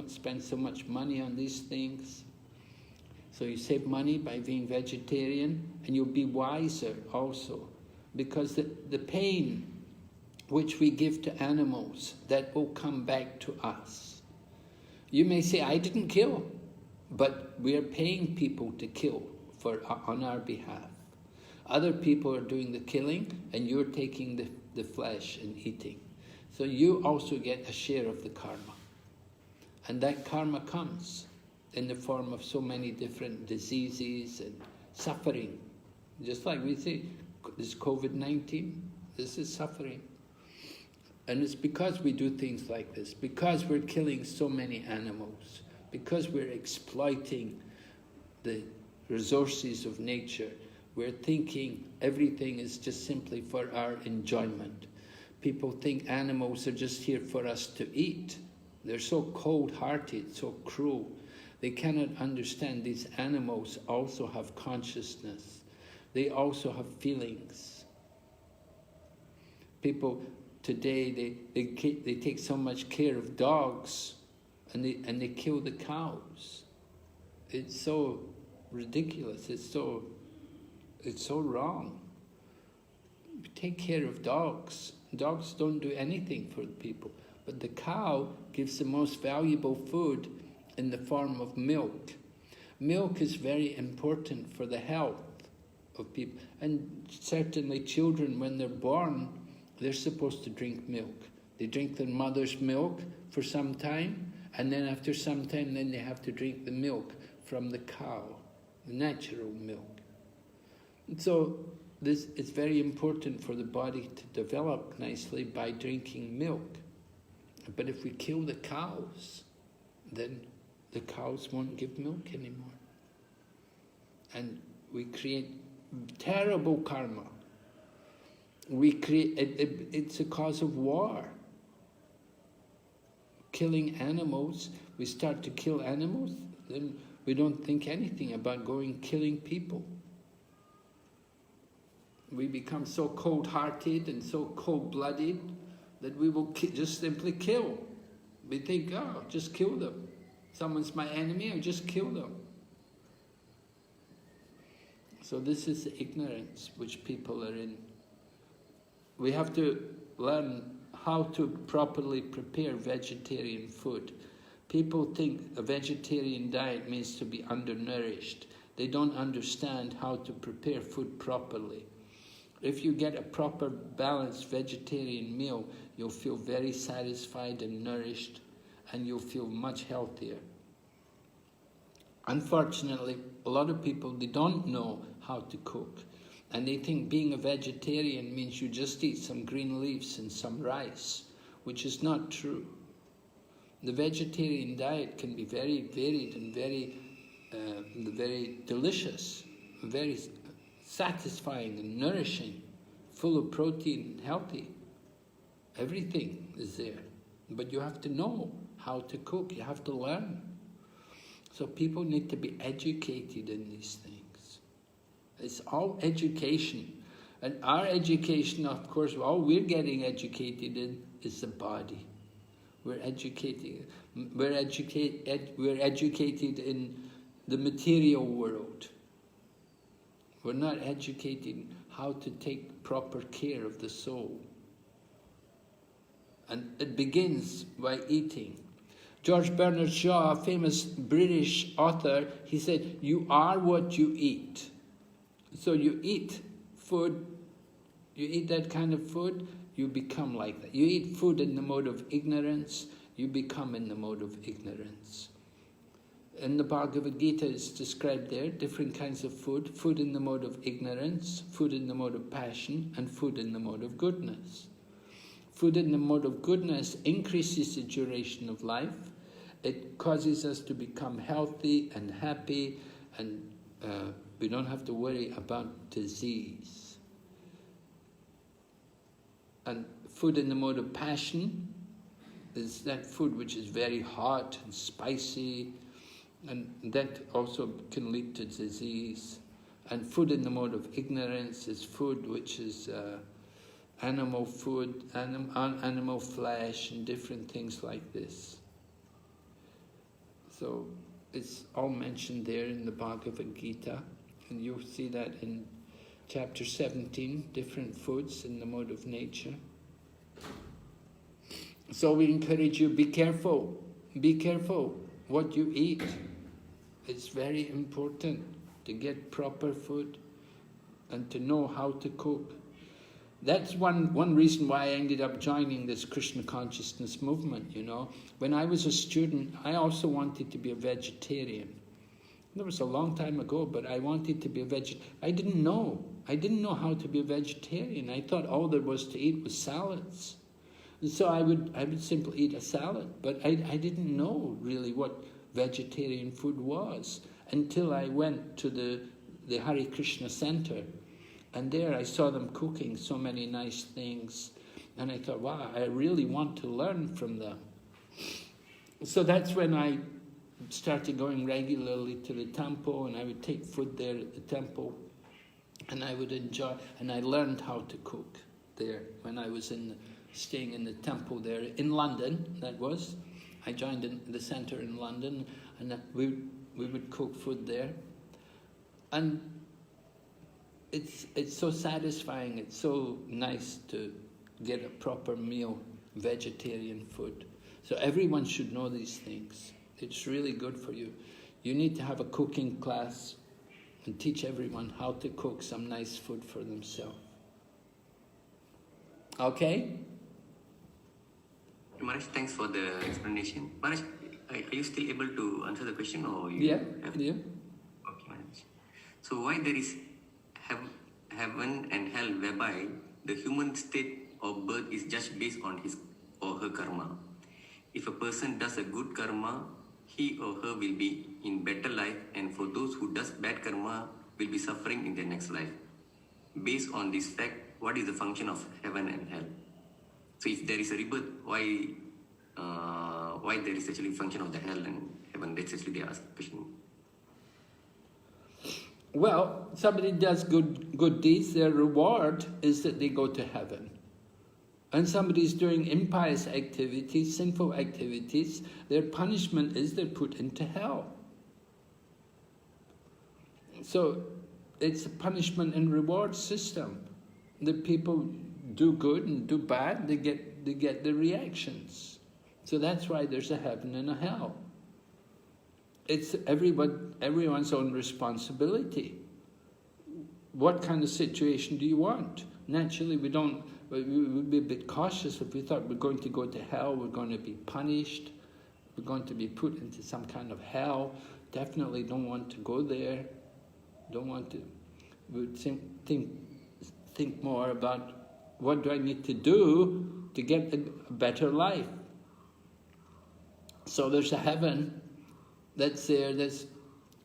spend so much money on these things. So you save money by being vegetarian, and you'll be wiser also, because the pain which we give to animals, that will come back to us. You may say, I didn't kill, but we're paying people to kill on our behalf. Other people are doing the killing, and you're taking the flesh and eating. So you also get a share of the karma. And that karma comes in the form of so many different diseases and suffering. Just like we say, this COVID-19, this is suffering. And it's because we do things like this, because we're killing so many animals, because we're exploiting the resources of nature. We're thinking everything is just simply for our enjoyment. People think animals are just here for us to eat. They're so cold-hearted, so cruel. They cannot understand these animals also have consciousness. They also have feelings. People today, they take so much care of dogs, and they kill the cows. It's so ridiculous. It's so wrong. Take care of dogs. Dogs don't do anything for people. But the cow gives the most valuable food in the form of milk. Milk is very important for the health of people. And certainly children, when they're born, they're supposed to drink milk. They drink their mother's milk for some time, and then after some time, then they have to drink the milk from the cow, the natural milk. So this is very important for the body to develop nicely by drinking milk. But if we kill the cows, then the cows won't give milk anymore. And we create terrible karma. It's a cause of war. Killing animals, we start to kill animals, then we don't think anything about killing people. We become so cold-hearted and so cold-blooded that we will just simply kill. We think, oh, just kill them. Someone's my enemy, I'll just kill them. So this is the ignorance which people are in. We have to learn how to properly prepare vegetarian food. People think a vegetarian diet means to be undernourished. They don't understand how to prepare food properly. If you get a proper balanced vegetarian meal, you'll feel very satisfied and nourished, and you'll feel much healthier. Unfortunately, a lot of people, they don't know how to cook, and they think being a vegetarian means you just eat some green leaves and some rice, which is not true. The vegetarian diet can be very varied and very delicious, very satisfying and nourishing, full of protein and healthy. Everything is there. But you have to know how to cook, you have to learn. So people need to be educated in these things. It's all education. And our education, of course, all we're getting educated in is the body. We're educated in the material world. We're not educated how to take proper care of the soul. And it begins by eating. George Bernard Shaw, a famous British author, he said, you are what you eat. So you eat food, you eat that kind of food, you become like that. You eat food in the mode of ignorance, you become in the mode of ignorance. In the Bhagavad Gita it's described there, different kinds of food. Food in the mode of ignorance, food in the mode of passion, and food in the mode of goodness. Food in the mode of goodness increases the duration of life. It causes us to become healthy and happy, and we don't have to worry about disease. And food in the mode of passion is that food which is very hot and spicy, and that also can lead to disease. And food in the mode of ignorance is food which is animal food, animal flesh, and different things like this. So it's all mentioned there in the Bhagavad Gita, and you'll see that in chapter 17, different foods in the mode of nature. So we encourage you, be careful what you eat. It's very important to get proper food and to know how to cook. That's one reason why I ended up joining this Krishna consciousness movement, you know. When I was a student, I also wanted to be a vegetarian. That was a long time ago, but I wanted to be a vegetarian. I didn't know how to be a vegetarian. I thought all there was to eat was salads. And so I would simply eat a salad, but I didn't know really what vegetarian food was until I went to the Hare Krishna Center. And there I saw them cooking so many nice things. And I thought, wow, I really want to learn from them. So that's when I started going regularly to the temple, and I would take food there at the temple. And I would enjoy, and I learned how to cook there when I was staying in the temple there in London, that was. I joined in the center in London, and we would cook food there. And it's so satisfying, it's so nice to get a proper meal, vegetarian food. So everyone should know these things. It's really good for you. You need to have a cooking class and teach everyone how to cook some nice food for themselves. Okay? Maharaj, thanks for the explanation. Maharaj, are you still able to answer the question, or you Yeah. Okay, Maharaj. So why there is heaven and hell, whereby the human state of birth is judged based on his or her karma? If a person does a good karma, he or her will be in better life, and for those who does bad karma will be suffering in their next life. Based on this fact, what is the function of heaven and hell? So if there is a rebirth, why there is actually function of the hell and heaven? That's actually they ask the question. Well, somebody does good deeds, their reward is that they go to heaven. And somebody's doing impious activities, sinful activities, their punishment is they're put into hell. So it's a punishment and reward system. The people do good and do bad, they get the reactions. So that's why there's a heaven and a hell. It's everyone's own responsibility. what kind of situation do you want? Naturally, we would be a bit cautious if we thought we're going to go to hell, we're going to be punished, we're going to be put into some kind of hell. Definitely don't want to go there. Don't want to. We would think more about what do I need to do to get a better life. So there's a heaven that's there, that's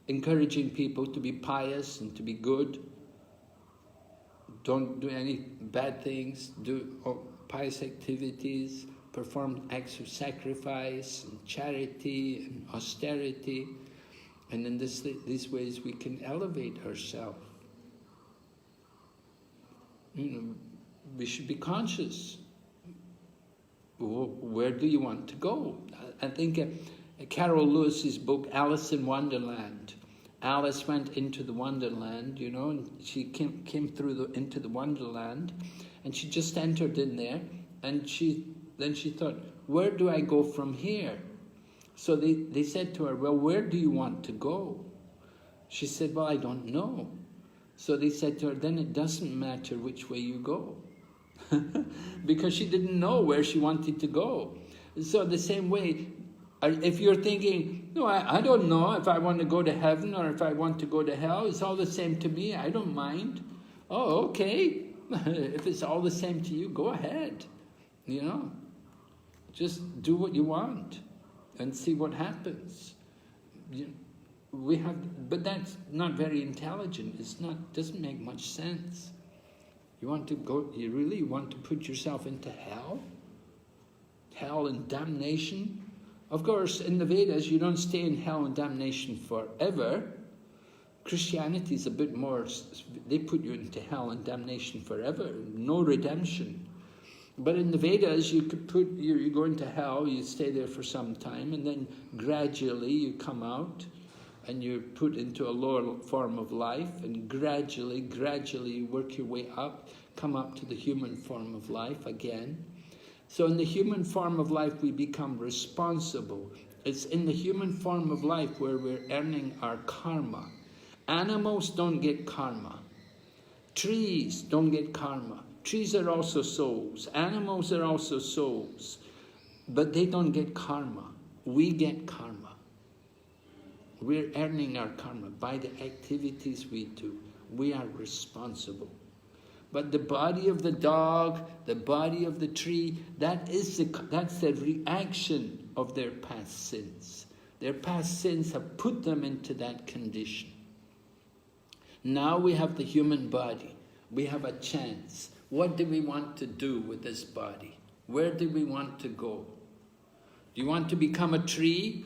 encouraging people to be pious and to be good. Don't do any bad things, do pious activities, perform acts of sacrifice and charity and austerity. And in these ways we can elevate ourselves. We should be conscious. Where do you want to go? I think Carol Lewis's book, Alice in Wonderland. Alice went into the Wonderland, and she came through into the Wonderland, and she just entered in there, and then she thought, where do I go from here? So they said to her, well, where do you want to go? She said, well, I don't know. So they said to her, then it doesn't matter which way you go. Because she didn't know where she wanted to go. So the same way, if you're thinking, no, I don't know if I want to go to heaven or if I want to go to hell, it's all the same to me, I don't mind. Oh, okay. If it's all the same to you, go ahead. Just do what you want and see what happens. But that's not very intelligent. Doesn't make much sense. You really want to put yourself into hell? Hell and damnation? Of course, in the Vedas, you don't stay in hell and damnation forever. Christianity is a bit more, they put you into hell and damnation forever, no redemption. But in the Vedas, you go into hell, you stay there for some time, and then gradually you come out, and you're put into a lower form of life, and gradually you work your way up, come up to the human form of life again. So in the human form of life, we become responsible. It's in the human form of life where we're earning our karma. Animals don't get karma. Trees don't get karma. Trees are also souls. Animals are also souls. But they don't get karma. We get karma. We're earning our karma by the activities we do. We are responsible. But the body of the dog, the body of the tree, that's the reaction of their past sins. Their past sins have put them into that condition. Now we have the human body. We have a chance. What do we want to do with this body? Where do we want to go? Do you want to become a tree?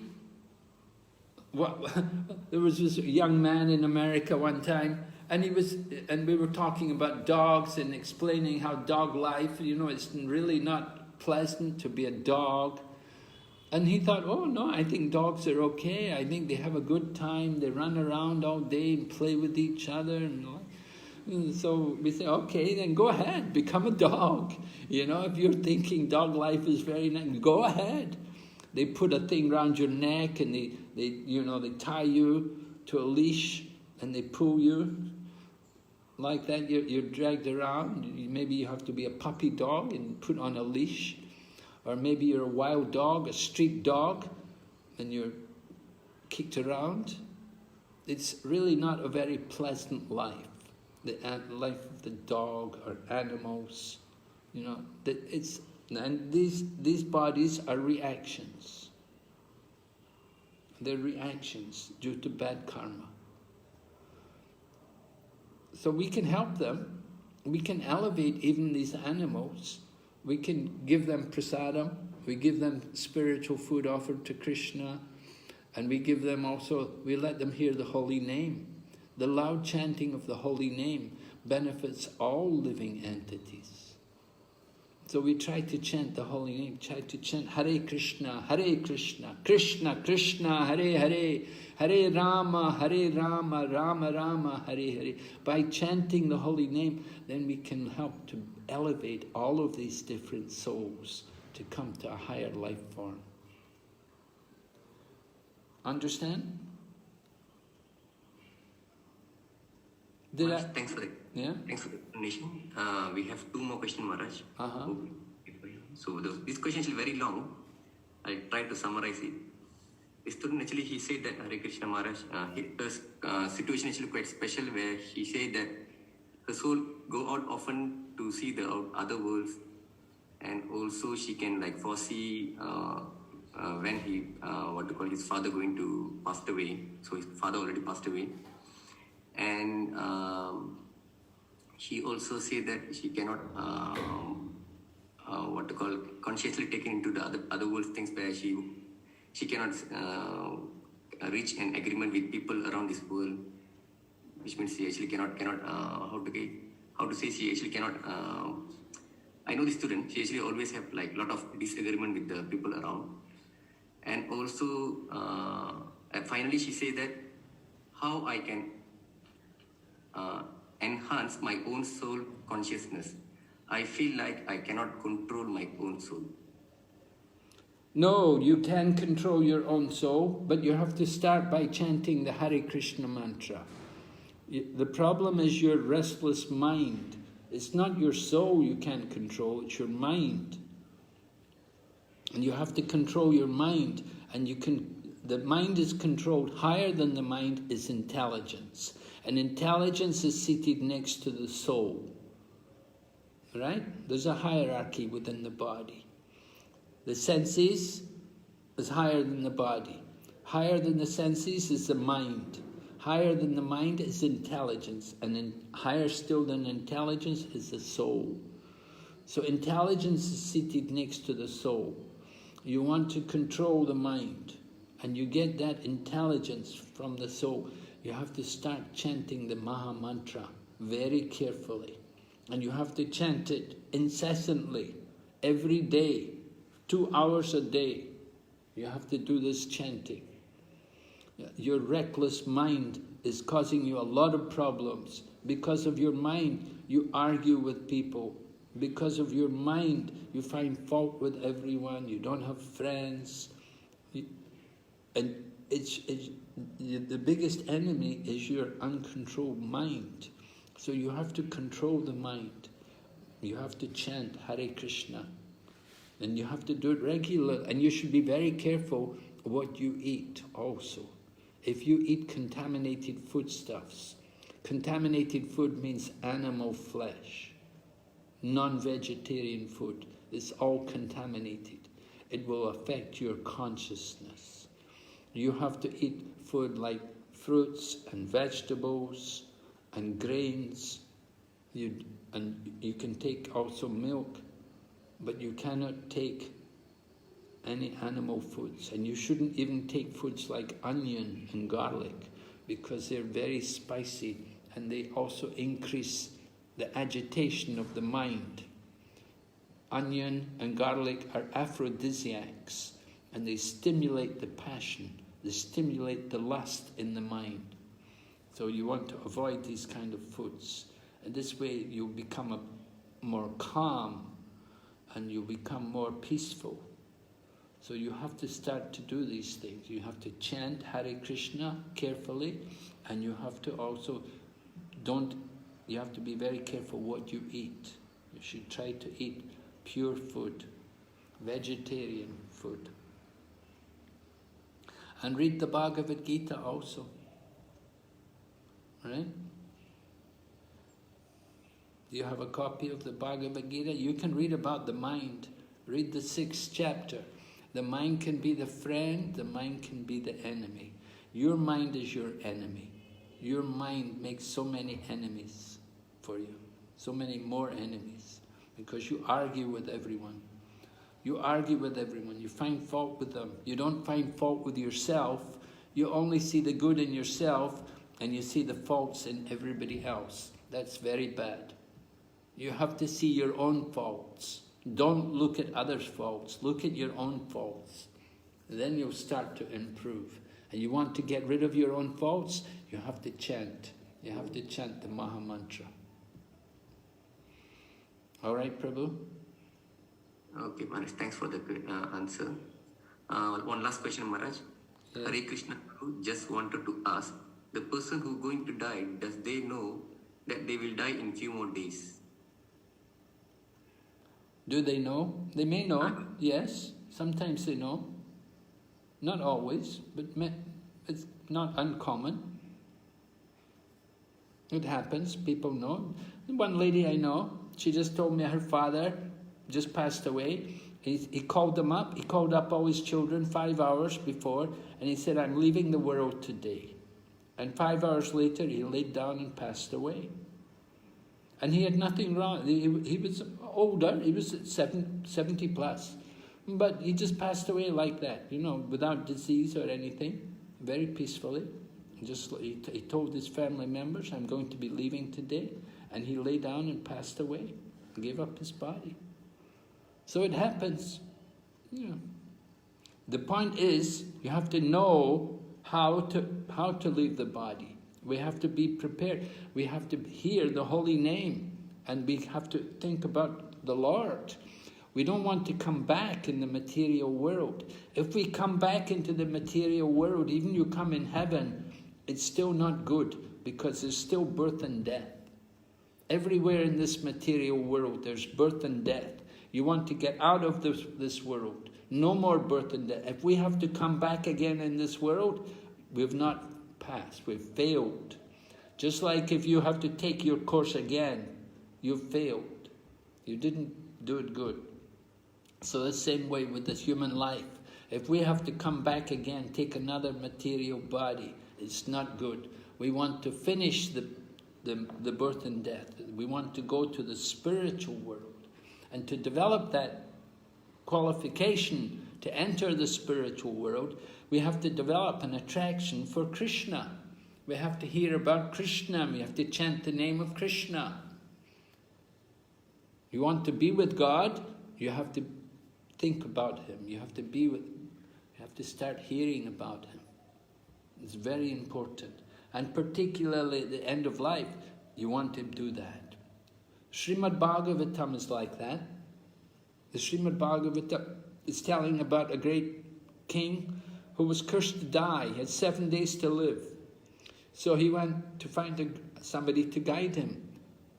There was this young man in America one time, and we were talking about dogs and explaining how dog life, it's really not pleasant to be a dog. And he thought, oh no, I think dogs are okay. I think they have a good time. They run around all day and play with each other. And so we say, okay, then go ahead, become a dog. If you're thinking dog life is very nice, go ahead. They put a thing around your neck and they tie you to a leash and they pull you. Like that, you're dragged around. Maybe you have to be a puppy dog and put on a leash. Or maybe you're a wild dog, a street dog, and you're kicked around. It's really not a very pleasant life, the life of the dog or animals. And these bodies are reactions. They're reactions due to bad karma. So we can help them. We can elevate even these animals. We can give them prasadam. We give them spiritual food offered to Krishna. And we give them also, we let them hear the holy name. The loud chanting of the holy name benefits all living entities. So we try to chant the holy name, try to chant Hare Krishna, Krishna Krishna, Hare Hare, Hare Rama, Rama Rama, Hare Hare. By chanting the holy name, then we can help to elevate all of these different souls to come to a higher life form. Understand? Did Thanks for the Yeah? thanks for the explanation. We have two more questions, Maharaj. Uh-huh. So this question is very long. I'll try to summarize it. The student actually he said that Hare Krishna Maharaj, his situation is actually quite special where he said that the soul go out often to see the other worlds, and also she can like foresee when his father going to pass away. So his father already passed away, and she also said that she cannot consciously taken into the other world's things where she cannot reach an agreement with people around this world, which means she actually cannot how to say she actually cannot. I know the student. She actually always have like lot of disagreement with the people around, and also finally she say that how I can enhance my own soul consciousness. I feel like I cannot control my own soul. No, you can control your own soul, but you have to start by chanting the Hare Krishna mantra. The problem is your restless mind. It's not your soul you can't control, it's your mind. And you have to control your mind, and the mind is controlled. Higher than the mind is intelligence. And intelligence is seated next to the soul. Right? There's a hierarchy within the body. The senses is higher than the body. Higher than the senses is the mind. Higher than the mind is intelligence. And then higher still than intelligence is the soul. So intelligence is seated next to the soul. You want to control the mind, and you get that intelligence from the soul. You have to start chanting the Maha Mantra very carefully. And you have to chant it incessantly, every day, 2 hours a day. You have to do this chanting. Your reckless mind is causing you a lot of problems. Because of your mind, you argue with people. Because of your mind, you find fault with everyone. You don't have friends. And the biggest enemy is your uncontrolled mind. So you have to control the mind. You have to chant Hare Krishna. And you have to do it regularly. And you should be very careful what you eat also. If you eat contaminated foodstuffs, contaminated food means animal flesh, non-vegetarian food. It's all contaminated. It will affect your consciousness. You have to eat food like fruits and vegetables and grains. You can take also milk, but you cannot take any animal foods. And you shouldn't even take foods like onion and garlic, because they're very spicy and they also increase the agitation of the mind. Onion and garlic are aphrodisiacs, and they stimulate the passion, they stimulate the lust in the mind. So you want to avoid these kind of foods. And this way you'll become more calm and you'll become more peaceful. So you have to start to do these things. You have to chant Hare Krishna carefully, and you have to also you have to be very careful what you eat. You should try to eat pure food, vegetarian food. And read the Bhagavad Gita also. Right? Do you have a copy of the Bhagavad Gita? You can read about the mind. Read the 6th chapter. The mind can be the friend, the mind can be the enemy. Your mind is your enemy. Your mind makes so many enemies for you. So many more enemies. Because you argue with everyone. You argue with everyone. You find fault with them. You don't find fault with yourself. You only see the good in yourself, and you see the faults in everybody else. That's very bad. You have to see your own faults. Don't look at others' faults. Look at your own faults. Then you'll start to improve. And you want to get rid of your own faults, you have to chant. You have to chant the Maha Mantra. All right, Prabhu? Okay, Maharaj, thanks for the answer. One last question, Maharaj. Yeah. Hare Krishna Guru just wanted to ask, the person who going to die, does they know that they will die in few more days. Do they know? They may know, yes. Sometimes they know. Not always, but it's not uncommon. It happens, people know. One lady I know, she just told me her father just passed away. He called them up, he called up all his children 5 hours before, and he said, I'm leaving the world today. And 5 hours later, he laid down and passed away. And he had nothing wrong. He was older, he was 70 plus. But he just passed away like that, you know, without disease or anything, very peacefully. Just he told his family members, I'm going to be leaving today. And he lay down and passed away, gave up his body. So it happens. Yeah. The point is, you have to know how to leave the body. We have to be prepared. We have to hear the holy name, and we have to think about the Lord. We don't want to come back in the material world. If we come back into the material world, even you come in heaven, it's still not good, because there's still birth and death. Everywhere in this material world, there's birth and death. You want to get out of this world. No more birth and death. If we have to come back again in this world, we've not passed. We've failed. Just like if you have to take your course again, you've failed. You didn't do it good. So the same way with this human life. If we have to come back again, take another material body, it's not good. We want to finish the birth and death. We want to go to the spiritual world. And to develop that qualification to enter the spiritual world, we have to develop an attraction for Krishna. We have to hear about Krishna. We have to chant the name of Krishna. You want to be with God, you have to think about Him. You have to start hearing about Him. It's very important. And particularly at the end of life, you want to do that. Srimad Bhagavatam is like that. The Srimad Bhagavatam is telling about a great king who was cursed to die. He had 7 days to live. So he went to find somebody to guide him.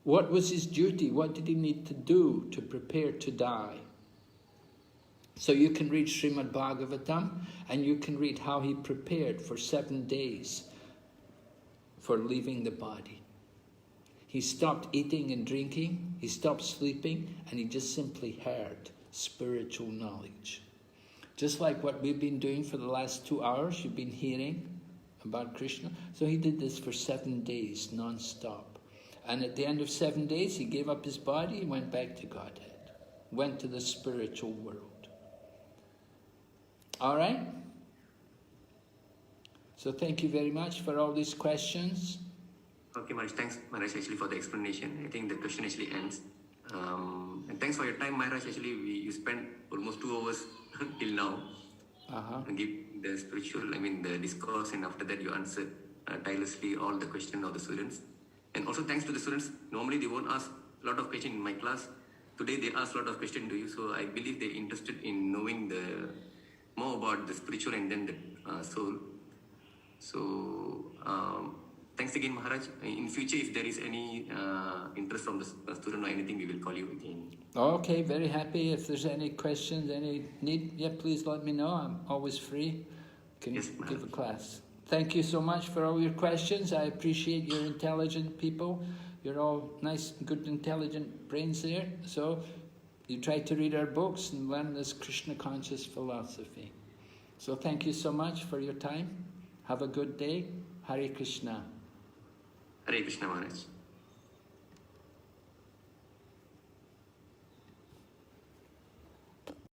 What was his duty? What did he need to do to prepare to die? So you can read Srimad Bhagavatam, and you can read how he prepared for 7 days for leaving the body. He stopped eating and drinking, he stopped sleeping, and he just simply heard spiritual knowledge. Just like what we've been doing for the last 2 hours, you've been hearing about Krishna. So he did this for 7 days, non-stop. And at the end of 7 days, he gave up his body, he went back to Godhead, went to the spiritual world. All right? So thank you very much for all these questions. Okay, Maharaj, thanks, Maharaj, actually, for the explanation. I think the question actually ends. And thanks for your time, Maharaj. Actually, you spent almost 2 hours till now. And give the the discourse, and after that you answered tirelessly all the questions of the students. And also thanks to the students. Normally they won't ask a lot of questions in my class. Today they asked a lot of questions to you. So I believe they're interested in knowing more about the spiritual and then the soul. So thanks again, Maharaj. In future, if there is any interest from the student or anything, we will call you again. Okay, very happy. If there's any questions, any need, please let me know. I'm always free. Can you give a class? Thank you so much for all your questions. I appreciate your intelligent people. You're all nice, good, intelligent brains there. So you try to read our books and learn this Krishna conscious philosophy. So thank you so much for your time. Have a good day. Hare Krishna. Hare Krishna, Maharaj.